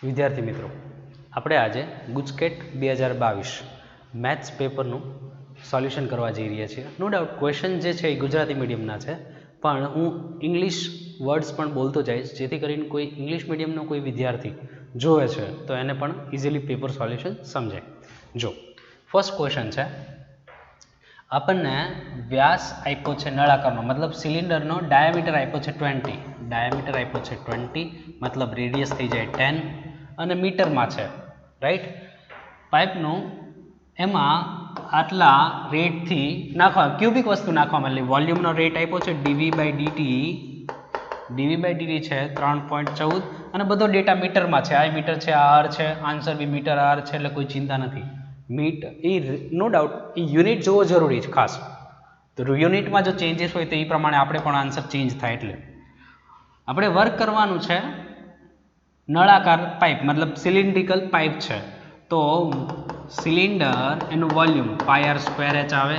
વિદ્યાર્થી મિત્રો, આપણે આજે ગુજકેટ 2022 મેથ્સ પેપરનું સોલ્યુશન કરવા જઈ રહ્યા છીએ. નો ડાઉટ ક્વેશ્ચન જે છે એ ગુજરાતી મીડિયમના છે, પણ હું ઇંગ્લિશ વર્ડ્સ પણ બોલતો જઈશ, જેથી કરીને કોઈ ઇંગ્લિશ મીડિયમનો કોઈ વિદ્યાર્થી જોવે છે તો એને પણ ઇઝીલી પેપર સોલ્યુશન સમજે. જો ફર્સ્ટ ક્વેશ્ચન છે, આપણને વ્યાસ આપ્યો છે નળાકારનો, મતલબ સિલિન્ડરનો ડાયામીટર આપ્યો છે 20, ડાયામીટર આપ્યો છે 20, મતલબ રેડિયસ થઈ જાય 10 અને મીટરમાં છે, રાઈટ. પાઇપનું એમાં આટલા રેટથી નાખવા, ક્યુબિક વસ્તુ નાખવા માટે વોલ્યુમનો રેટ આપ્યો છે dV/dt, dV/dt છે 3.14 અને બધો ડેટા મીટરમાં છે. આ મીટર છે, આ આર છે, આન્સર બી મીટર આર છે, એટલે કોઈ ચિંતા નથી. એ નો ડાઉટ એ યુનિટ જોવો જરૂરી છે ખાસ, તો યુનિટમાં જો ચેન્જીસ હોય તો એ પ્રમાણે આપણે પણ આન્સર ચેન્જ થાય. એટલે આપણે વર્ક કરવાનું છે નળાકાર પાઇપ, મતલબ સિલિન્ડ્રિકલ પાઇપ છે, તો સિલિન્ડર એનું વોલ્યુમ πr² આવે.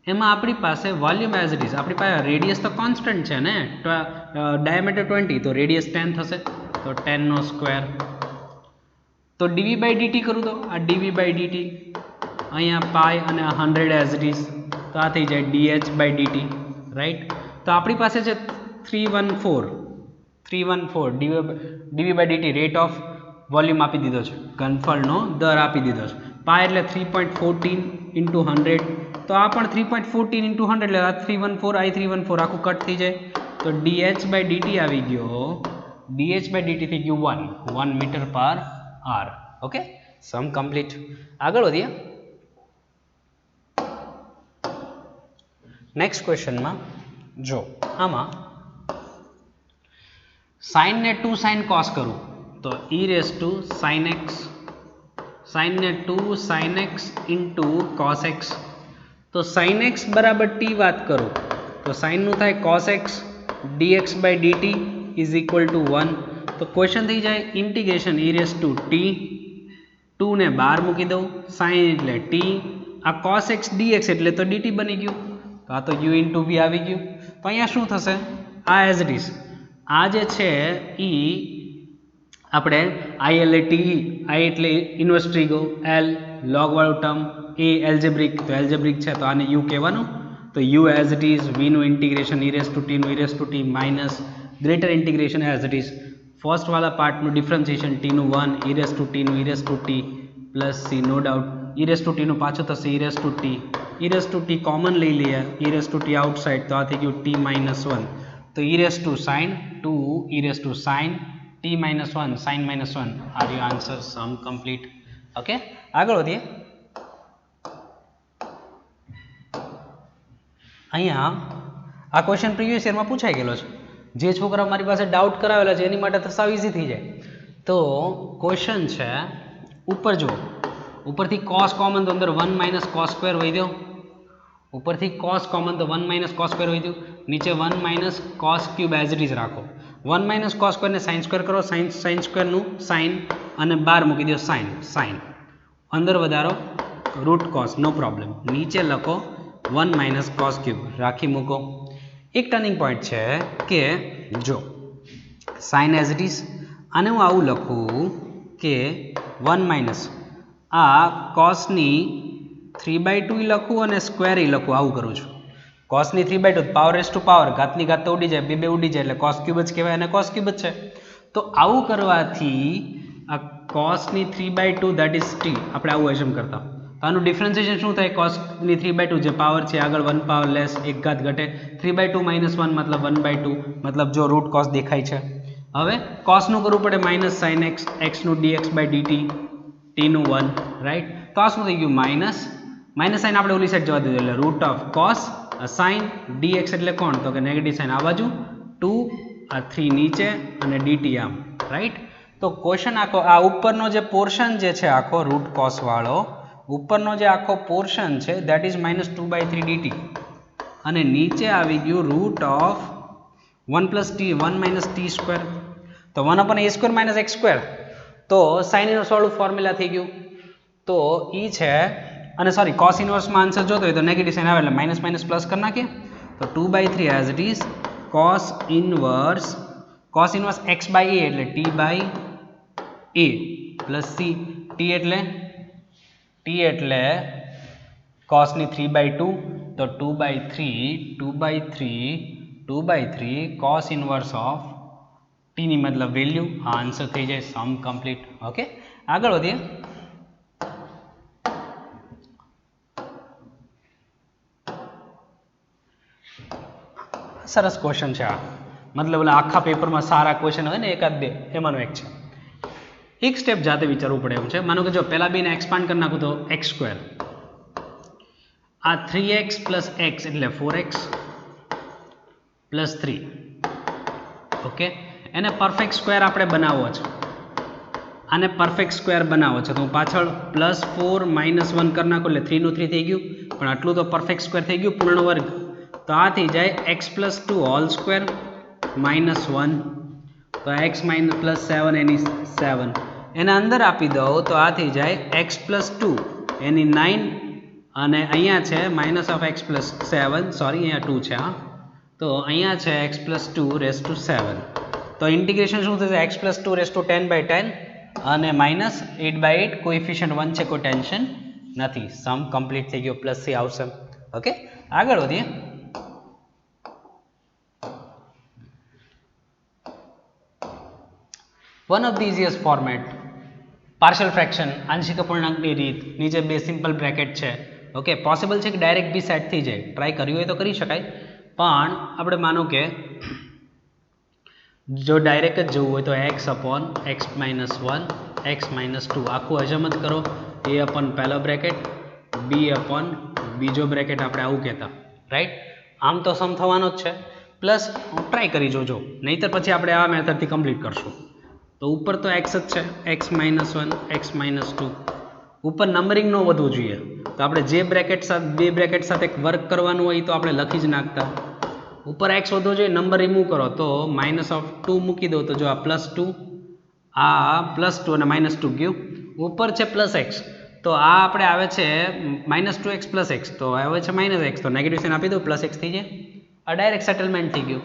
એમાં આપણી પાસે વોલ્યુમ એઝ ઇટ ઇઝ, આપણી પાસે રેડિયસ તો કોન્સ્ટન્ટ છે ને, ડાયામીટર 20 તો રેડિયસ 10 થશે, તો 10² તો dV/dt કરું તો આ dV/dt અહીંયા પાઈ અને 100 એઝ ઇટ ઇઝ, તો આ થઈ જાય dH/dt, રાઈટ. તો આપણી પાસે છે 314 dV/dt રેટ ઓફ વોલ્યુમ આપી દીધો છે, ઘનફળનો દર આપી દીધો છે. પાઈ એટલે 3.14 × 100, તો આ પણ 3.14 × 100 એટલે આ 314 I 314 આખું કટ થઈ જાય, તો dH/dt આવી ગયો, dH/dt થઈ ગયું 1 મીટર/hr. ઓકે, સમ કમ્પ્લીટ. આગળ વધીએ નેક્સ્ટ ક્વેશ્ચનમાં. જો આમાં સાઇન ને 2 sin cos કરું તો e⁻sin x, સાઇન ને 2 sin x × cos x, તો sin x બરાબર t વાત કરું તો સાઇનનું થાય cos x dx/dt is equal two 1. તો ક્વેશ્ચન થઈ જાય ઇન્ટિગ્રેશન e⁻t, 2 ને બહાર મૂકી દઉં, સાઇન એટલે t, આ cos x dx એટલે તો dt બની ગયું, તો આ તો u × v આવી ગયું. તો અહીંયા શું થશે, આ એઝ ઇટ ઇઝ, આ જે છે એ આપણે I એટલે t, I એટલે ઇન્વર્સ ટ્રીગો, L લોગ વાળું ટર્મ, A એલ્જેબ્રિક, તો એલ્જેબ્રિક છે તો આને u કહેવાનું, તો u as it is, v નું ઇન્ટિગ્રેશન e⁻t નું e⁻t minus greater integration as it is, first વાળા પાર્ટનું ડિફરન્સિએશન t નું 1, e⁻t નું e⁻t plus c, no doubt e⁻t નું પાછું થશે e⁻t કોમન લઈ લઈએ, e⁻t આઉટસાઇડ, તો આ થઈ ગયું t-1, તો e⁻sin 2 e⁻sin t-1 sin -1 are you answer. Sum complete. Okay, આગળ વધીએ. અહીંયા આ ક્વેશ્ચન પ્રીવિયસ યરમાં પૂછાઈ ગયેલો છે, જે છોકરા મારી પાસે ડાઉટ કરાવેલા છે એની માટે તો સાવ ઇઝી થઈ જાય. તો ક્વેશ્ચન છે, ઉપર જુઓ, ઉપરથી cos કોમન તો અંદર 1 - cos² વધ્યો, ઉપરથી cos કોમન તો 1 - cos² વધ્યું, નીચે 1 - cos³ એઝ ઇટ ઇઝ રાખો, 1 - cos² ને sin² કરો, sin² નું sin અને બાર મૂકી દો sin, અંદર વધારો √cos, નો પ્રોબ્લેમ, નીચે લખો 1 - cos³ રાખી મૂકો. એક ટર્નિંગ પોઈન્ટ છે કે જો sin એઝ ઇટ ઇઝ, આને હું આવું લખું કે 1 - આ cosની 3/2 લખું અને સ્ક્વેર લખું, આવું કરું છું. cosની 3/2 પાવર રેઝ ટુ પાવર, ઘાતની ઘાત તો ઉડી જાય, બે ઉડી જાય એટલે cos³ જ કહેવાય અને cos³ જ છે. તો આવું કરવાથી આ cosની 3/2 દેટ ઇઝ t, આપણે આવું એઝ્યુમ કરતા, તો આનું ડિફરન્સિએશન શું થાય, cosની 3/2 જે પાવર છે આગળ 1 પાવર લેસ, એક ઘાત ઘટે, 3/2 - 1 મતલબ 1/2, મતલબ જો √cos દેખાય છે. હવે cosનું કરવું પડે -sin x, x નું dx/dt, t નું 1, રાઈટ. તો આ શું થઈ ગયું, માઇનસ સાઇન આપણે ઓલી સાઈડ જવા દીધું, એટલે √cos sin dx એટલે કોણ, તો કે નેગેટિવ સાઇન આ બાજુ, 2 આ 3 નીચે અને dt આમ, રાઈટ. તો ક્વેશ્ચન આખો આ ઉપરનો જે પોર્શન જે છે આખો √cos વાળો, ઉપરનો જે આખો પોર્શન છે દેટ ઇઝ -2/3 dt અને નીચે આવી ગયું √1 + t, 1 - t², તો 1/a² - x², તો sin ઇન્વર્સ વાળું ફોર્મ્યુલા થઈ ગયું. તો ઈ છે, અને સોરી cos ઇન્વર્સમાં આન્સર જોતો હોય તો નેગેટિવ સાઇન આવે એટલે માઇનસ પ્લસ કરી નાખીએ, તો 2/3 as it is cos inverse x/a એટલે t/, એ પ્લસ સી ટી એટલે કોસની 3/2 તો 2/3 કોસ ઇનવર્સ ઓફ ટીની મતલબ વેલ્યુ આ આન્સર થઈ જાય સમ કમ્પ્લીટ. ઓકે, આગળ વધીએ. સરસ ક્વેશ્ચન છે આ, મતલબ આખા પેપરમાં સારા ક્વેશ્ચન હોય ને એકાદ બે એમાંનો એક છે. એક સ્ટેપ જાતે વિચારવું પડે એમ છે. માનો કે જો પહેલા બેને એક્સપાન્ડ કરી નાખું તો x², આ 3x પ્લસ એક્સ એટલે 4x પ્લસ 3. ઓકે, એને પરફેક્ટ સ્ક્વેર આપણે બનાવવો છે, આને પરફેક્ટ સ્ક્વેર બનાવવો છે તો હું પાછળ +4 -1 કરી નાખું એટલે 3 નું 3 થઈ ગયું, પણ આટલું તો પરફેક્ટ સ્ક્વેર થઈ ગયું પૂર્ણ વર્ગ. તો આ થઈ જાય x + 2 હોલ સ્ક્વેર -1, તો x + 7 એની 7, એના અંદર આપી દઉં તો આ થઈ જાય x + 2 એની 9, અને અહીંયા છે -(x + 7) સોરી અહીંયા 2 છે. હા, તો અહીંયા છે x + 2^7. તો ઇન્ટિગ્રેશન શું થશે? x + 2^10/10 અને -8/8, કોએફિશિયન્ટ 1 છે, કોઈ ટેન્શન નથી. સમ કમ્પ્લીટ થઈ ગયો, +c આવશે. ઓકે, આગળ વધીએ. One of the easiest format partial fraction, આંશિક અપૂર્ણાંકની રીત. નીચે બે સિમ્પલ બ્રેકેટ છે. ઓકે, પોસિબલ છે કે ડાયરેક્ટ બી સેટ થઈ જાય, ટ્રાય કર્યું હોય તો કરી શકાય, પણ આપણે માનો કે જો ડાયરેક્ટ જ જવું હોય તો x/(x - 1 x - 2) આખું અજમત કરો. a/ પહેલો બ્રેકેટ, b/ બીજો બ્રેકેટ, આપણે આવું કહેતા, રાઈટ. આમ તો સમ થવાનો જ છે, પ્લસ ટ્રાય કરી જોજો, નહીંતર પછી આપણે આ મેથડથી કમ્પ્લીટ કરશું. તો ઉપર તો x જ છે, x - 1 x - 2. ઉપર નંબરિંગ ન વધવું જોઈએ, તો આપણે જે બ્રેકેટ સાથે બે બ્રેકેટ સાથે વર્ક કરવાનું હોય તો આપણે લખી જ નાખતા. ઉપર x વધવો જોઈએ, નંબર રિમૂવ કરો તો -2 મૂકી દો, તો જો આ +2, આ +2 અને -2 ગયું. ઉપર છે +x, તો આ આપણે આવે છે -2x + x, તો આવે છે -x, તો નેગેટિવ સાઇન આપી દો, +x થઈ જાય. આ ડાયરેક્ટ સેટલમેન્ટ થઈ ગયું.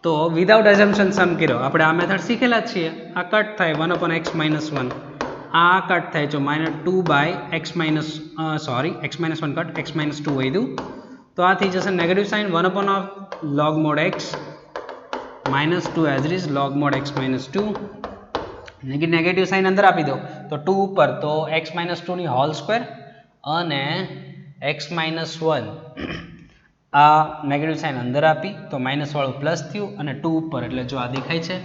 તો વિધાઉટ એઝમ્પશન સમ કર્યો, આપણે આ મેથડ શીખેલા જ છીએ. આ કટ થાય 1/x - 1, આ કટ થાય જો -2/x - 1 કટ x - 2 વધ્યું, તો આ થઈ જશે negative sign 1/log mod x -2 as it is log mod x - 2. Negative sign અંદર આપી દો તો 2 ઉપર, તો x - 2 ની હોલ સ્ક્વેર અને x - 1, આ નેગેટિવ સાઇન અંદર આપી તો માઇનસ વાળું પ્લસ થયું, અને 2 ઉપર એટલે જો આ દેખાય છે,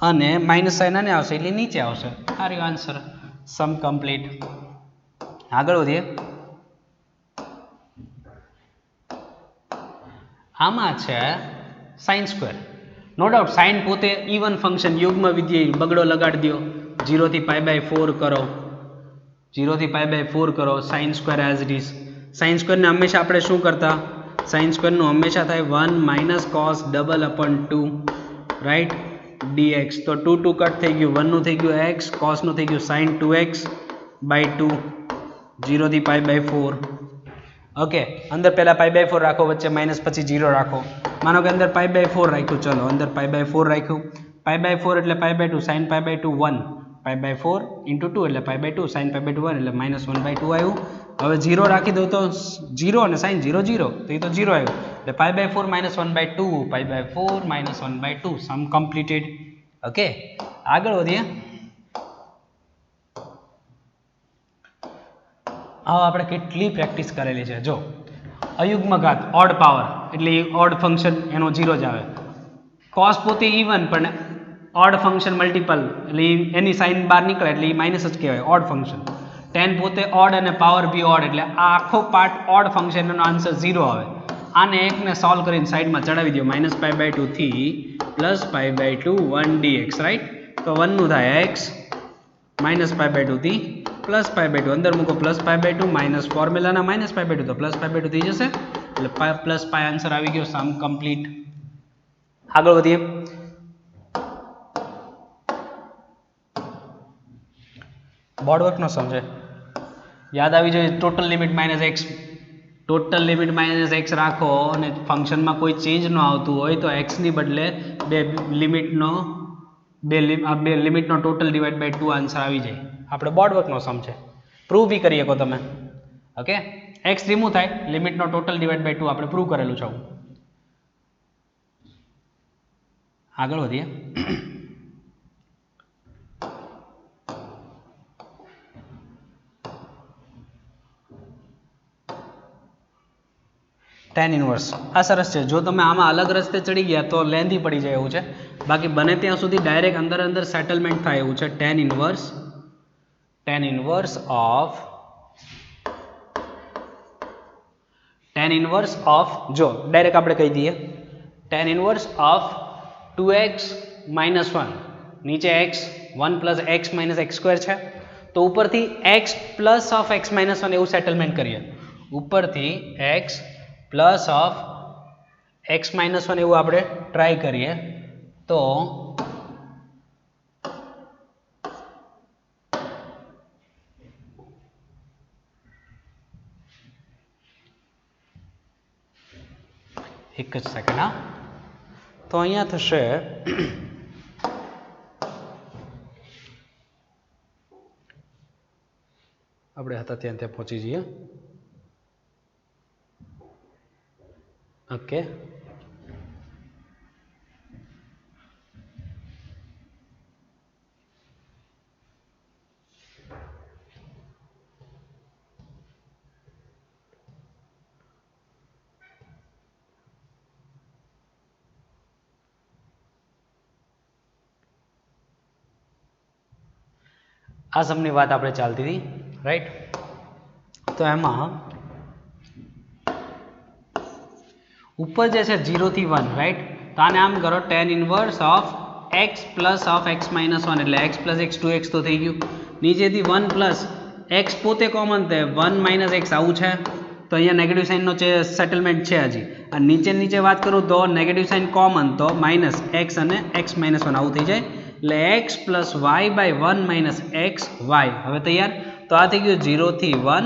અને માઇનસ સાઇન આને આવશે એટલે નીચે આવશે. આ રહ્યો આન્સર, સમ કમ્પ્લીટ. આગળ વધીએ. આમાં છે sine square. No doubt sine પોતે ઇવન ફંક્શન, યુગ્મ વિધેય, બગડો લગાડી દો, 0 થી π/4 કરો, 0 થી π/4 કરો, sine square as it is. Sine સ્ક્વેરને હંમેશા આપણે શું કરતા? સાઇન સ્ક્વેરનું હંમેશા થાય 1 - cos /2, રાઈટ, dx. તો 2 2 કટ થઈ ગયું, 1 નું થઈ ગયું x, cos નું થઈ ગયું sin 2x/2, 0 થી π/4. ઓકે, અંદર પહેલા π/4 રાખો, વચ્ચે માઇનસ, પછી 0 રાખો. માનો કે અંદર π/4 રાખ્યું, ચલો અંદર π/4 રાખ્યું. π/4 એટલે π/2, sin π/2 1, π/4 × 2 એટલે π/2, sin π/2 1 એટલે -1/2 આવ્યું. હવે 0 રાખી દો તો 0 અને sin 0 0, તો એ તો 0 આવ્યું, એટલે π/4 -1/2, π/4 -1/2, સમ કમ્પ્લીટેડ. ઓકે, આગળ વધીએ. હવે આપણે કેટલી પ્રેક્ટિસ કરેલી છે. જો અયુગ્મ ઘાત, ઓડ પાવર એટલે ઓડ ફંક્શન, એનો 0 જ આવે. કોસ પોતે ઇવન પણ ઓડ ફંક્શન મલ્ટિપલ એટલે એની સાઇન બહાર નીકળે એટલે એ માઇનસ જ કહેવાય, ઓડ ફંક્શન. ટેન પોતે ઓડ અને પાવર બી ઓડ, એટલે આ આખો પાર્ટ ઓડ ફંક્શન, એનો આન્સર 0 આવે. આને એકને સોલ્વ કરીને સાઈડમાં ચડાવી દો, -π/2 થી +π/2 1 dx, રાઈટ. તો 1 નું થાય x, -π/2 થી +π/2, અંદર મૂકો +π/2, માઇનસ ફોર્મ્યુલાના -π/2, તો +π/2 થઈ જશે, એટલે +π આન્સર આવી ગયો, સમ કમ્પ્લીટ. આગળ વધીએ. બોર્ડવર્કનો સમજે યાદ આવી જોઈએ. Total limit -x, total limit -x રાખો અને ફંક્શનમાં કોઈ ચેન્જ ન આવતું હોય તો x ની બદલે બે લિમિટનો બે લિમિટનો ટોટલ ડિવાઈડ બાય 2 આન્સર આવી જાય. આપણે બોર્ડ વર્કનો સમ છે, પ્રૂવ બી કરી શકો તમે. ઓકે, એક્સ રિમૂવ થાય, લિમિટનો ટોટલ ડિવાઈડ બાય 2 આપણે પ્રૂવ કરેલું છે. આગળ વધીએ. tan ઇનવર્સ આ સરસ છે. જો તમે આમાં અલગ રસ્તે ચડી ગયા તો લેન્ધી પડી જાય એવું છે, બાકી બને ત્યાં સુધી ડાયરેક્ટ અંદર સેટલમેન્ટ થાય એવું છે. tan ઇનવર્સ ઓફ જો ડાયરેક્ટ આપણે કહી દઈએ tan ઇનવર્સ ઓફ 2x - 1, નીચે x 1 + x - x² છે, તો ઉપરથી x + of x - 1 એવું સેટલમેન્ટ કરીએ. ઉપરથી x + of x - 1 એવું આપણે ટ્રાય કરીએ તો એક જ સેકન્ડ. હા, તો અહીંયા થશે આપણે હતા ત્યાં પહોંચી જઈએ. ઓકે, આ સમની વાત આપણે ચાલતી હતી, રાઈટ? તો એમાં ઉપર જે છે 0 થી 1, રાઈટ? તો આને આમ કરો tan inverse of x + of x - 1 એટલે x + x 2x તો થઈ ગયું. નીચેથી 1 + x પોતે કોમન થાય 1 - x આવું છે, તો અહીંયા નેગેટિવ સાઇનનો સેટલમેન્ટ છે હજી. અને નીચે વાત કરું તો નેગેટિવ સાઇન કોમન, તો -x અને x - 1 આવું થઈ જાય, એટલે x + y/1 - x y. હવે તૈયાર? તો આ થઈ ગયું 0 થી 1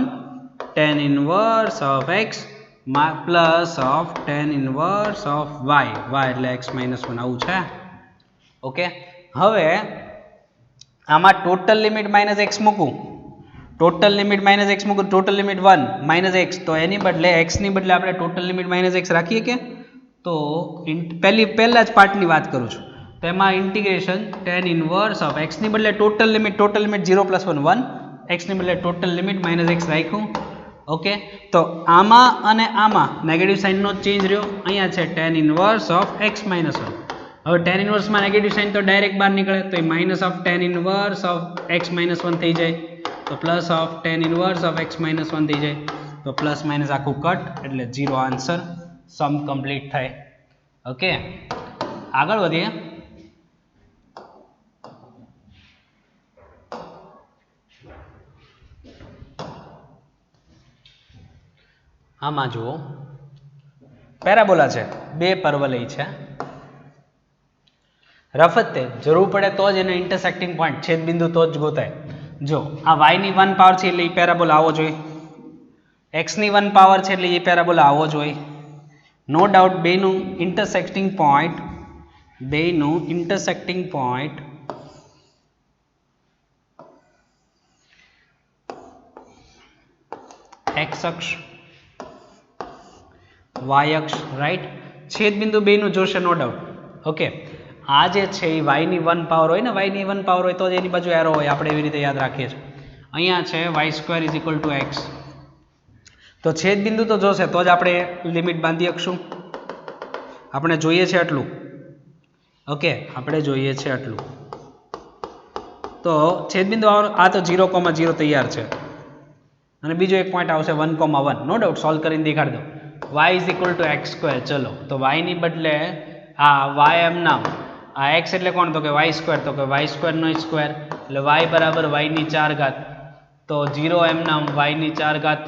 tan inverse of x plus of tan inverse of y, એટલે x - 1 આવું છે. ઓકે, હવે આમાં ટોટલ લિમિટ -x મૂકું, ટોટલ લિમિટ -1 - x, તો એની બદલે x ની બદલે આપણે ટોટલ લિમિટ -x રાખીએ કે? તો પહેલા જ પાર્ટની વાત કરું છું, તો એમાં integration tan inverse of x ની બદલે ટોટલ લિમિટ 0 + 1 1, x ની બદલે ટોટલ લિમિટ -x રાખ્યું. ઓકે, તો આમાં અને આમાં નેગેટિવ સાઇનનો ચેન્જ રહ્યો. અહીંયા છે tan ઇનવર્સ ઓફ x - 1. હવે tan ઇનવર્સમાં નેગેટિવ સાઇન તો ડાયરેક્ટ બહાર નીકળે, તો એ minus of tan inverse of x - 1 થઈ જાય, તો plus of tan inverse of x - 1 થઈ જાય, તો પ્લસ માઇનસ આખું કટ, એટલે 0 આન્સર. સમ કમ્પ્લીટ થાય. ઓકે, આગળ વધીએ. આમાં જુઓ પેરાબોલા છે, બે પરવલય છે. રફતે જરૂર પડે તો જ એને ઇન્ટરસેક્ટિંગ પોઈન્ટ છેદ બિંદુ તો જ ગોતાય. જો આ y ની 1 પાવર છે એટલે એ પેરાબોલા આવો જોઈએ, x ની 1 પાવર છે એટલે એ પેરાબોલા આવો જોઈએ. નો ડાઉટ બેનું ઇન્ટરસેક્ટિંગ પોઈન્ટ x અક્ષ y અક્ષ, રાઈટ? છેદ બિંદુ બેનું જોશે નો ડાઉટ. ઓકે, આ જે છે એ y ની 1 પાવર હોય ને, y ની 1 પાવર હોય તો જ એની બાજુ એરો હોય, આપણે એવી રીતે યાદ રાખીએ છીએ. અહીંયા છે y² = x, તો છેદ બિંદુ તો જોશે તો જ આપણે લિમિટ બાંધી શકશું. આપણે જોઈએ છે આટલું. ઓકે, આપણે જોઈએ છે આટલું, તો છેદ બિંદુ આ તો 0,0 તૈયાર છે, અને બીજો એક પોઈન્ટ આવશે 1,1. નો ડાઉટ સોલ્વ કરીને દેખાડી દો. y = x². ચલો, તો y ની બદલે આ y એમ નામ, આ x એટલે કોણ? તો કે y², તો કે y² નો સ્ક્વેર, એટલે y = y ની 4 ઘાત, તો 0 એમ નામ y ની 4 ઘાત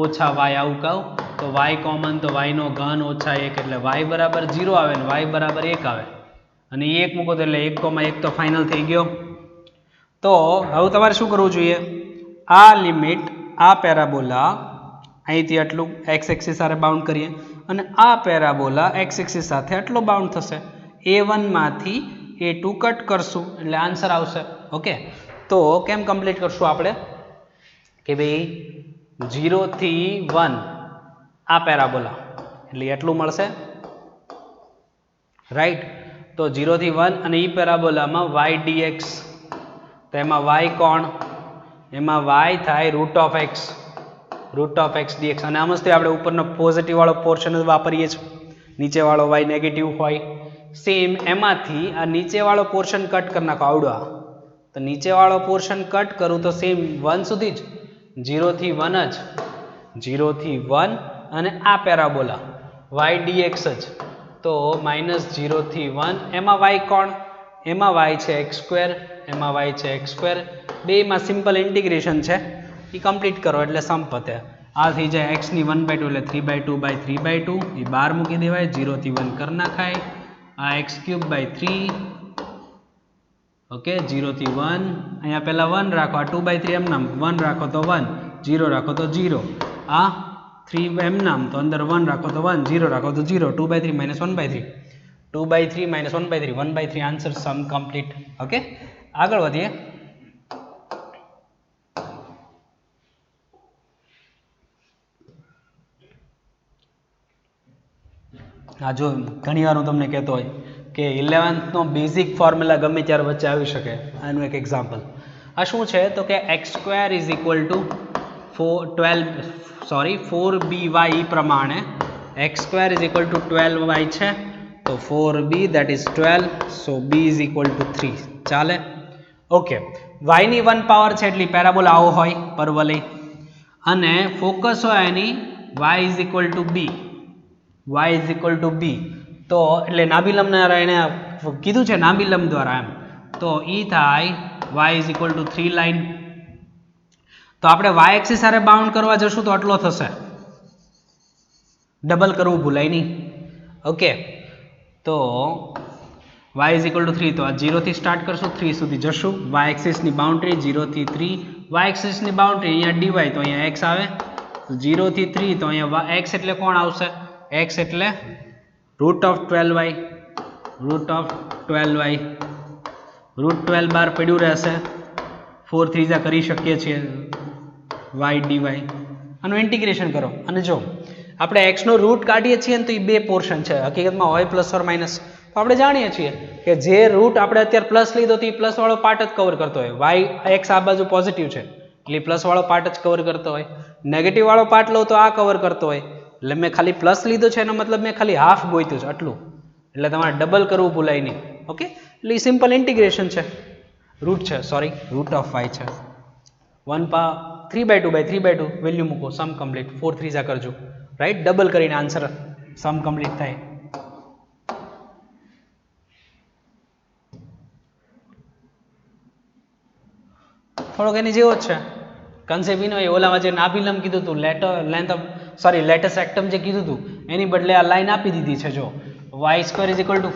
ઓછા y આવું કહું, તો y કોમન, તો y નો ઘન ઓછા 1, એટલે y = 0 આવે ને y = 1 આવે, અને એ 1 મૂકો તો એટલે 1,1 તો ફાઇનલ થઈ ગયો. તો હવે તમારે શું કરવું જોઈએ? આ લિમિટ, આ પેરાબોલા અહીંથી આટલું x એક્સિસ સાથે બાઉન્ડ કરીએ, અને આ પેરાબોલા x એક્સિસ સાથે આટલો બાઉન્ડ થશે. a1 માંથી એ 2 કટ કરશું એટલે આન્સર આવશે. ઓકે, તો કેમ કમ્પ્લીટ કરશું આપણે કે ભાઈ 0 થી 1 આ પેરાબોલા એટલે એટલું મળશે, રાઈટ. તો 0 થી 1 અને એ પેરાબોલામાં y dx, તો એમાં y કોણ, એમાં y થાય રૂટ ઓફ એક્સ dx. અને આમાં આપણે ઉપરનો પોઝિટિવ વાળો પોર્શન જ વાપરીએ છીએ, નીચેવાળો y નેગેટિવ હોય. સેમ એમાંથી આ નીચેવાળો પોર્શન કટ કરી નાખો આવડો. તો નીચેવાળો પોર્શન કટ કરું તો સેમ 1 સુધી જ, 0 થી 1 જ, 0 થી 1 અને આ પેરાબોલા y dx જ. તો -0 થી 1 એમાં y કોણ, એમાં y છે x², એમાં y છે x². બેમાં સિમ્પલ ઇન્ટિગ્રેશન છે, એ કમ્પ્લીટ કરો એટલે સમ પતે. આ થઈ જાય x ની 1/2 એટલે 3/2/3/2, એ બહાર મૂકી દેવાય. 0 થી 1 કરી નાખાય. આ x³/3. ઓકે, 0 થી 1 અહીંયા પહેલા 1 રાખો, આ 2/3 એમ નામ, 1 રાખો તો 1, 0 રાખો તો 0. આ 3 એમ નામ, તો અંદર 1 રાખો તો 1, 0 રાખો તો 0. 2/3 - 1/3, 2/3 - 1/3, 1/3 આન્સર, સમ કમ્પ્લીટ. ઓકે, આગળ વધીએ. હા, જો ઘણી વાર હું તમને કહેતો હોય કે 11th નો બેઝિક ફોર્મ્યુલા ગમે ત્યારે વચ્ચે આવી શકે. આનું એક એક્ઝામ્પલ આ શું છે તો કે x² = 4by પ્રમાણે x² = 12y છે, તો 4b that is 12, so b = 3. ચાલે? ઓકે, y ની 1 પાવર છે એટલે પેરાબોલા આવો હોય પરવલય, અને ફોકસ હોય એની y b, y b. તો એટલે નાભિલંબ એને કીધું છે નાભિલંબ દ્વારા એમ, તો ઈ થાય y = 3 લાઈન. તો આપણે y એક્સિસ સાથે બાઉન્ડ કરવા જશું તો આટલો થશે, ડબલ કરવું ભૂલાય નહીં. ઓકે, તો y = 3, તો આ 0 થી સ્ટાર્ટ કરશું, 3 સુધી જશું. y એક્સિસની બાઉન્ડ્રી 0 થી 3, y એક્સિસની બાઉન્ડ્રી અહીંયા dy, તો અહીંયા x આવે. 0 થી 3 તો અહીંયા x એટલે કોણ આવશે, x એટલે √12y, √12y, √12 બાર પડ્યું રહેશે. 4 3 કરી શકીએ છીએ y dy. આનું ઇન્ટિગ્રેશન કરો અને જો આપણે x નો રૂટ કાઢીએ છીએ ને તો એ બે પોર્શન છે હકીકતમાં, હોય પ્લસ ઓર માઇનસ. તો આપણે જાણીએ છીએ કે જે રૂટ આપણે અત્યારે પ્લસ લીધો તો એ પ્લસ વાળો પાર્ટ જ કવર કરતો હોય. y x આ બાજુ પોઝિટિવ છે એટલે પ્લસ વાળો પાર્ટ જ કવર કરતો હોય. નેગેટિવ વાળો પાર્ટ લો તો આ કવર કરતો હોય. એટલે મેં ખાલી પ્લસ લીધો છે એનો મતલબ મેં ખાલી હાફ ગોત્યું છે આટલું, એટલે તમારે ડબલ કરવું ભૂલાય નહીં. ઓકે, એટલે એ સિમ્પલ ઇન્ટિગ્રેશન છે, રૂટ છે, સોરી રૂટ ઓફ y છે. 3/2/3/2 વેલ્યુ મૂકો, સમ કમ્પ્લીટ. 4 3 કરજો, રાઈટ, ડબલ કરીને આન્સર સમ કમ્પ્લીટ થાય. થોડોક એની જેવો જ છે કન્સેપ્ટ. એનો ઓલામાં જે નાભિલંબ કીધું હતું, લેટસ એક્ટમ જે કીધું હતું એની બદલે આ લાઈન આપી દીધી છે. જો y² =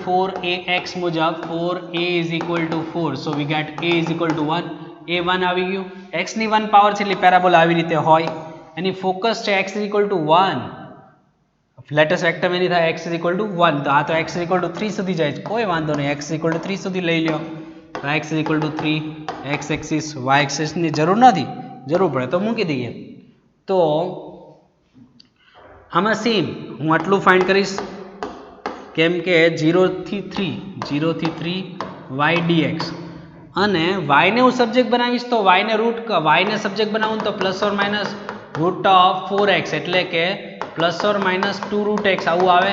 4ax મુજબ 4a = 4, so we get a = 1. a 1 આવી ગયું. x ની 1 પાવર છે એટલે પેરાબોલા આવી રીતે હોય. એની ફોકસ છે x = 1, લેટસ એક્ટમ એની થાય x = 1. તો આ તો x = 3 સુધી જાય છે, કોઈ વાંધો નહીં, x = 3 સુધી લઈ લો. તો x = 3, x axis y axis ની જરૂર નથી, જરૂર પડે તો મૂકી દઈએ. તો આમાં સેમ હું આટલું ફાઇન્ડ કરીશ, કેમ કે 0 થી 3 y dx, અને y ને હું સબ્જેક્ટ બનાવીશ તો y ને સબ્જેક્ટ બનાવું તો ±√4x, એટલે કે ±2√x આવું આવે.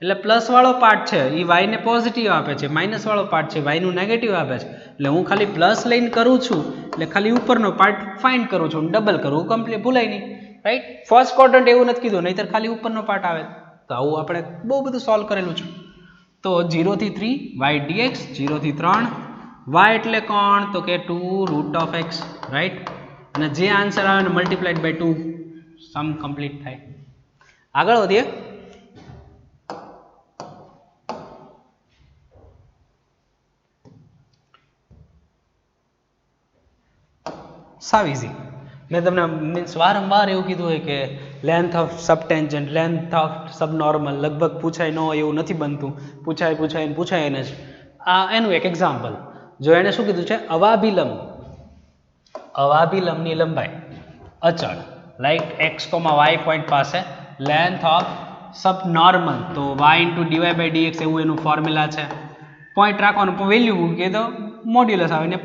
એટલે પ્લસ વાળો પાર્ટ છે એ y ને પોઝિટિવ આપે છે, માઇનસ વાળો પાર્ટ છે y નું નેગેટિવ આપે છે. એટલે હું ખાલી પ્લસ લઈને કરું છું, એટલે ખાલી ઉપરનો પાર્ટ ફાઇન્ડ કરું છું, ડબલ કરવું કમ્પ્લીટ ભૂલાય નહીં, રાઈટ. ફર્સ્ટ ક્વોડ્રન્ટ એવું નથી કીધું, નહીંતર ખાલી ઉપરનો પાર્ટ આવે. તો આવું આપણે બહુ બધું સોલ્વ કરેલું છે. તો 0 થી 3 y dx, 0 થી 3 y એટલે કોણ તો કે 2√x, રાઈટ. અને જે આન્સર આવે ને મલ્ટીપ્લાઇડ બાય 2, સમ કમ્પ્લીટ થાય. આગળ વધીએ. સાવ ઇઝી. મેં તમને મીન્સ વારંવાર એવું કીધું હોય કે લેન્થ ઓફ સબટેન્જન્ટ, લેન્થ ઓફ સબનોર્મલ લગભગ પૂછાય ન હોય એવું નથી બનતું, પૂછાય ને જ. આ એનું એક એક્ઝામ્પલ જો એને શું કીધું છે અવાભિલંબની લંબાઈ અચળ લાઈક એક્સ વાય પોઈન્ટ પાસે લેન્થ ઓફ સબ નોર્મલ તો y into dy by dx એવું એનું ફોર્મ્યુલા છે. પોઈન્ટ રાખવાનું વેલ્યુ મૂકીએ તો મોડ્યુલસ આવે ને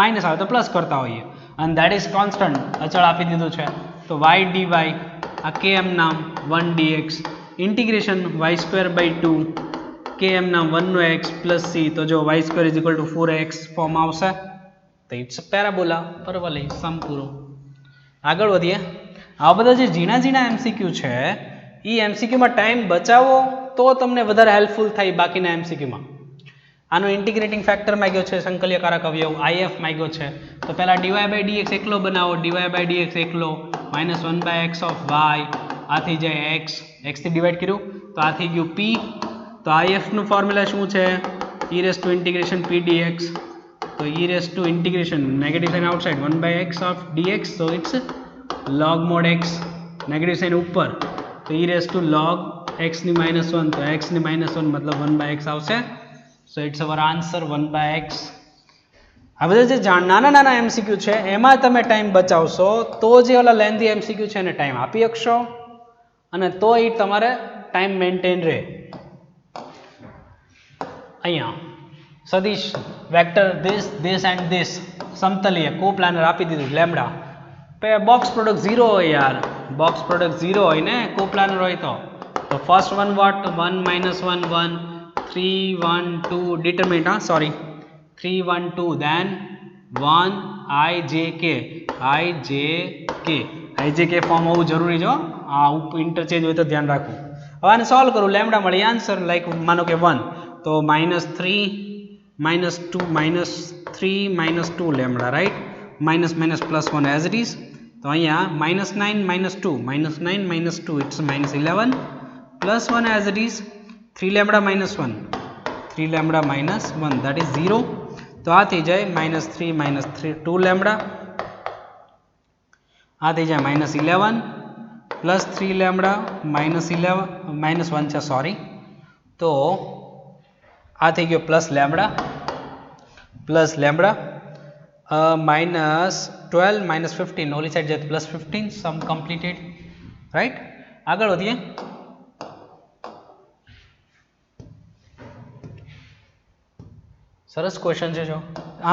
માઇનસ આવે તો પ્લસ કરતા હોઈએ અને દેટ ઇઝ કોન્સ્ટન્ટ અચળ આપી દીધું છે તો વાય ડીવાય આ કે એમ નામ 1 dx integration y square by 2 કે એમ નામ 1 એક્સ પ્લસ સી તો જો y square is equal to 4x form આવશે તો ઇટ્સ પેરાબોલા પરવલય સમપૂરો. આગળ વધીએ. આ બધા જે ઝીણા ઝીણા એમસીક્યુ છે એ એમસીક્યુમાં ટાઈમ બચાવો તો તમને વધારે હેલ્પફુલ થાય બાકીના એમસીક્યુમાં. આનો ઇન્ટિગ્રેટિંગ ફેક્ટર માંગ્યો છે સંકલ્યકારક અવયવ આઈએફ માંગ્યો છે તો પહેલા ડીવાય બાય ડીએક્સ એકલો બનાવો ડીવાય બાય ડીએક્સ એકલો minus 1 by x of y આ થઈ જાય એક્સ એક્સથી ડિવાઈડ કર્યું તો આ થઈ ગયું પી તો આઈએફનું ફોર્મ્યુલા શું છે e raise to integration p d x તો e raise to integration negative sign outside 1 by x of d x so it's log mod x negative sign ઉપર તો e raise to log x ની -1 તો x ની -1 મતલબ 1 by x આવશે so it's our answer 1 by x. આ બધા જે નાના નાના એમસીક્યુ છે એમાં તમે ટાઈમ બચાવશો તો જે ઓલા લેન્ધી એમસીક્યુ છે એને ટાઈમ આપી શકશો અને તો એ તમારે ટાઈમ મેન્ટેન રહે. અહીંયા સદિશ વેક્ટર ધીસ એન્ડ ધીસ સમતલીય કોપ્લાનર આપી દીધું લેમ્ડા બોક્સ પ્રોડક્ટ 0 હોય યાર બોક્સ પ્રોડક્ટ 0 હોય ને કોપ્લાનર હોય તો first one what 1 -1 1 3 1 2 determinant 3 1 2 then 1 ijk form હોવું જરૂરી છે આ ઇન્ટરચેન્જ હોય તો ધ્યાન રાખવું. હવે આને સોલ્વ કરું લેમ્ડા મળી આન્સર લાઈક માનો કે 1 તો -3 -2 lambda right minus plus 1 as it is તો અહીંયા -9 -2 it's -11 plus 1 as it is 3 lambda -1 that is 0 તો આ થઈ જાય -3 2 lambda આ થઈ જાય -11 plus 3 lambda -1 છે સોરી તો આ થઈ ગયો પ્લસ લેમ્બડા -12 -15 ઓલી સાઈડ જાય +15 સમ કમ્પ્લીટેડ રાઈટ. આગળ વધીએ. સરસ ક્વેશ્ચન છે જો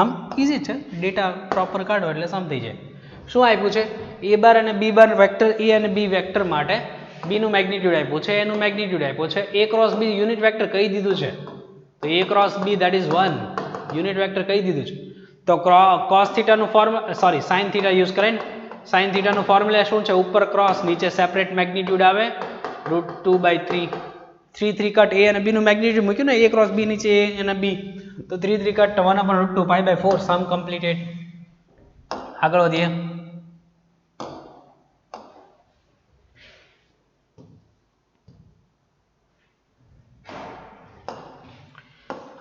આમ ઇઝી છે ડેટા પ્રોપર કાઢો એટલે સમજી જાય. શું આપ્યું છે એ બાર અને બી બાર વેક્ટર એ અને બી વેક્ટર માટે બી નું મેગ્નીટ્યુડ આપ્યું છે એનું મેગ્નીટ્યુડ આપ્યું છે a cross b unit vector કહી દીધું છે તો a cross b that is 1 unit vector કહી દીધું છે તો cos થીટાનું sin થીટા યુઝ કરીને sin થીટાનું ફોર્મ્યુલા શું છે ઉપર ક્રોસ નીચે સેપરેટ મેગ્નીટ્યુડ આવે √2/3 3 કટ a અને b નું મેગ્નીટ્યુડ મૂક્યું ને a ક્રોસ b નીચે a અને b તો 3 કટ 1/√2 π/4 સમ કમ્પ્લીટેડ. આગળ વધીએ.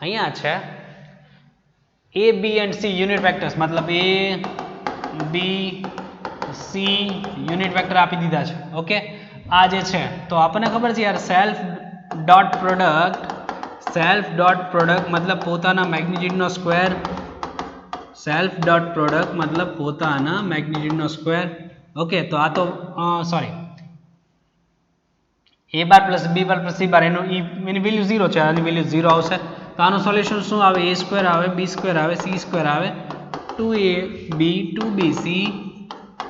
અહીંયા છે a b and c unit vectors मतलब a b c unit vector आपी दीधा है ओके आ जे छे तो आपने खबर है यार सेल्फ डॉट प्रोडक्ट मतलब पोताना मैग्नीट्यूड नो स्क्वेर सेल्फ डॉट प्रोडक्ट मतलब पोताना मैग्नीट्यूड नो स्क्वेर ओके तो आ तो sorry a bar plus b bar plus c bar एनी वेल्यू 0 है आनी वेल्यू 0 आवशे तो आनो सोल्यूशन શું આવે a સ્ક્વેર આવે b સ્ક્વેર આવે c સ્ક્વેર આવે 2ab 2bc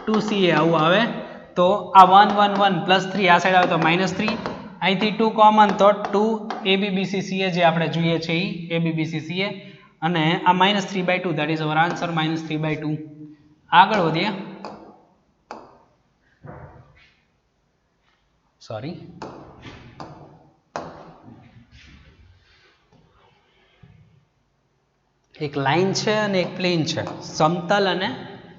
2ca આવું આવે તો આ 1 1 1 +3 આ સાઈડ આવે તો -3 અહીંથી 2 કોમન તો 2abbcca જે આપણે જોઈએ છે એ abbcca અને આ -3/2 ધેટ ઇઝ અવર આન્સર -3/2. આગળ વધીએ. સોરી એક લાઈન છે અને એક પ્લેન છે સમતલ અને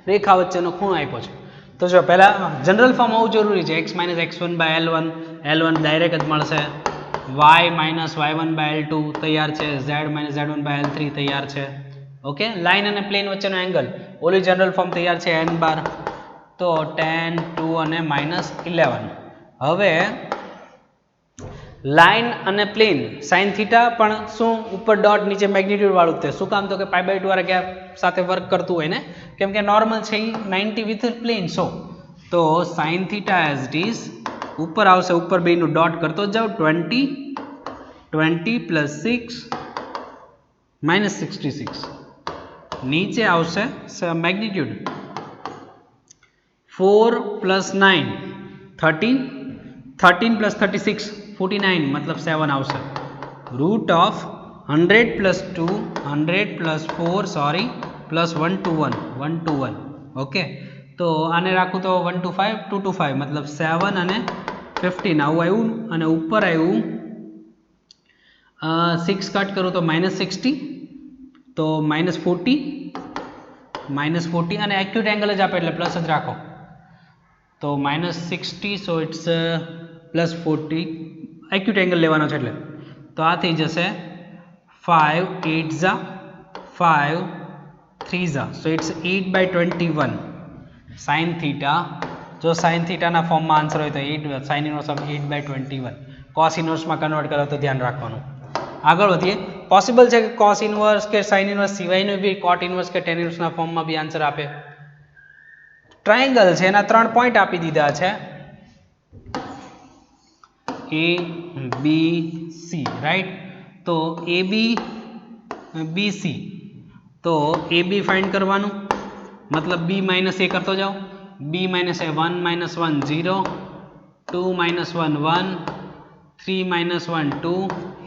રેખા વચ્ચેનો ખૂણો આપ્યો છે તો જો પહેલા જનરલ ફોર્મ હોવું જરૂરી છે x - x1/L1 L1 ડાયરેક્ટ જ મળશે y - y1/L2 તૈયાર છે z - z1/L3 તૈયાર છે ઓકે. લાઈન અને પ્લેન વચ્ચેનો એંગલ ઓલી જનરલ ફોર્મ તૈયાર છે n બાર તો tan 2 અને -11. હવે લાઇન અને પ્લેન સાઇન થીટા પણ શું ઉપર ડોટ નીચે મેગ્નિટ્યુડ વાળું છે. શું કામ? તો કે π/2 વાળા ગેપ સાથે વર્ક કરતું હોય ને, કેમ કે નોર્મલ છે એ 90 વિથ પ્લેન. તો sine theta as it is ઉપર આવશે, ઉપર બેનું ડોટ કરતો જ જાઓ. 20 પ્લસ 6 માઇનસ 66. નીચે આવશે મેગ્નિટ્યુડ 4 પ્લસ 9 13 પ્લસ 36 49 मतलब 7 આવશે. Root of 100 plus 2 100 plus 4 sorry plus 1 to 1 okay. तो आने રાખું તો 1 to 5 2 to 5 मतलब 7 અને 15 આવું આવ્યું. અને ઉપર આવ્યું 6 કટ કરું તો -60 તો -40 અને એક્યુટ એંગલ જ આપે એટલે પ્લસ જ રાખો. તો -60 સો ઇટ્સ +40 એક્યુટ એંગલ લેવાનો છે એટલે. તો આ થઈ જશે 5 8 ઝા 5 3 ઝા સો ઇટ્સ 8/21 સાઇન થીટા. જો સાઇન થીટાના ફોર્મમાં આન્સર હોય તો 8 સાઇન ઇનવર્સ ઓફ 8/21. કોસ ઇનવર્સમાં કન્વર્ટ કરો તો ધ્યાન રાખવાનું. આગળ વધીએ. પોસિબલ છે કે કોસ ઇનવર્સ કે સાઇન ઇનવર્સ સિવાયનું બી કોટ ઇનવર્સ કે ટેન ઇનવર્સના ફોર્મમાં બી આન્સર આપે. ટ્રાયેંગલ છે એના 3 પોઈન્ટ આપી દીધા છે A B C રાઈટ. તો AB BC તો AB ફાઇન્ડ કરવાનું मतलब B माइनस A करते जाओ. B minus A 1 minus 1 0 2 minus 1 1 3 minus 1 2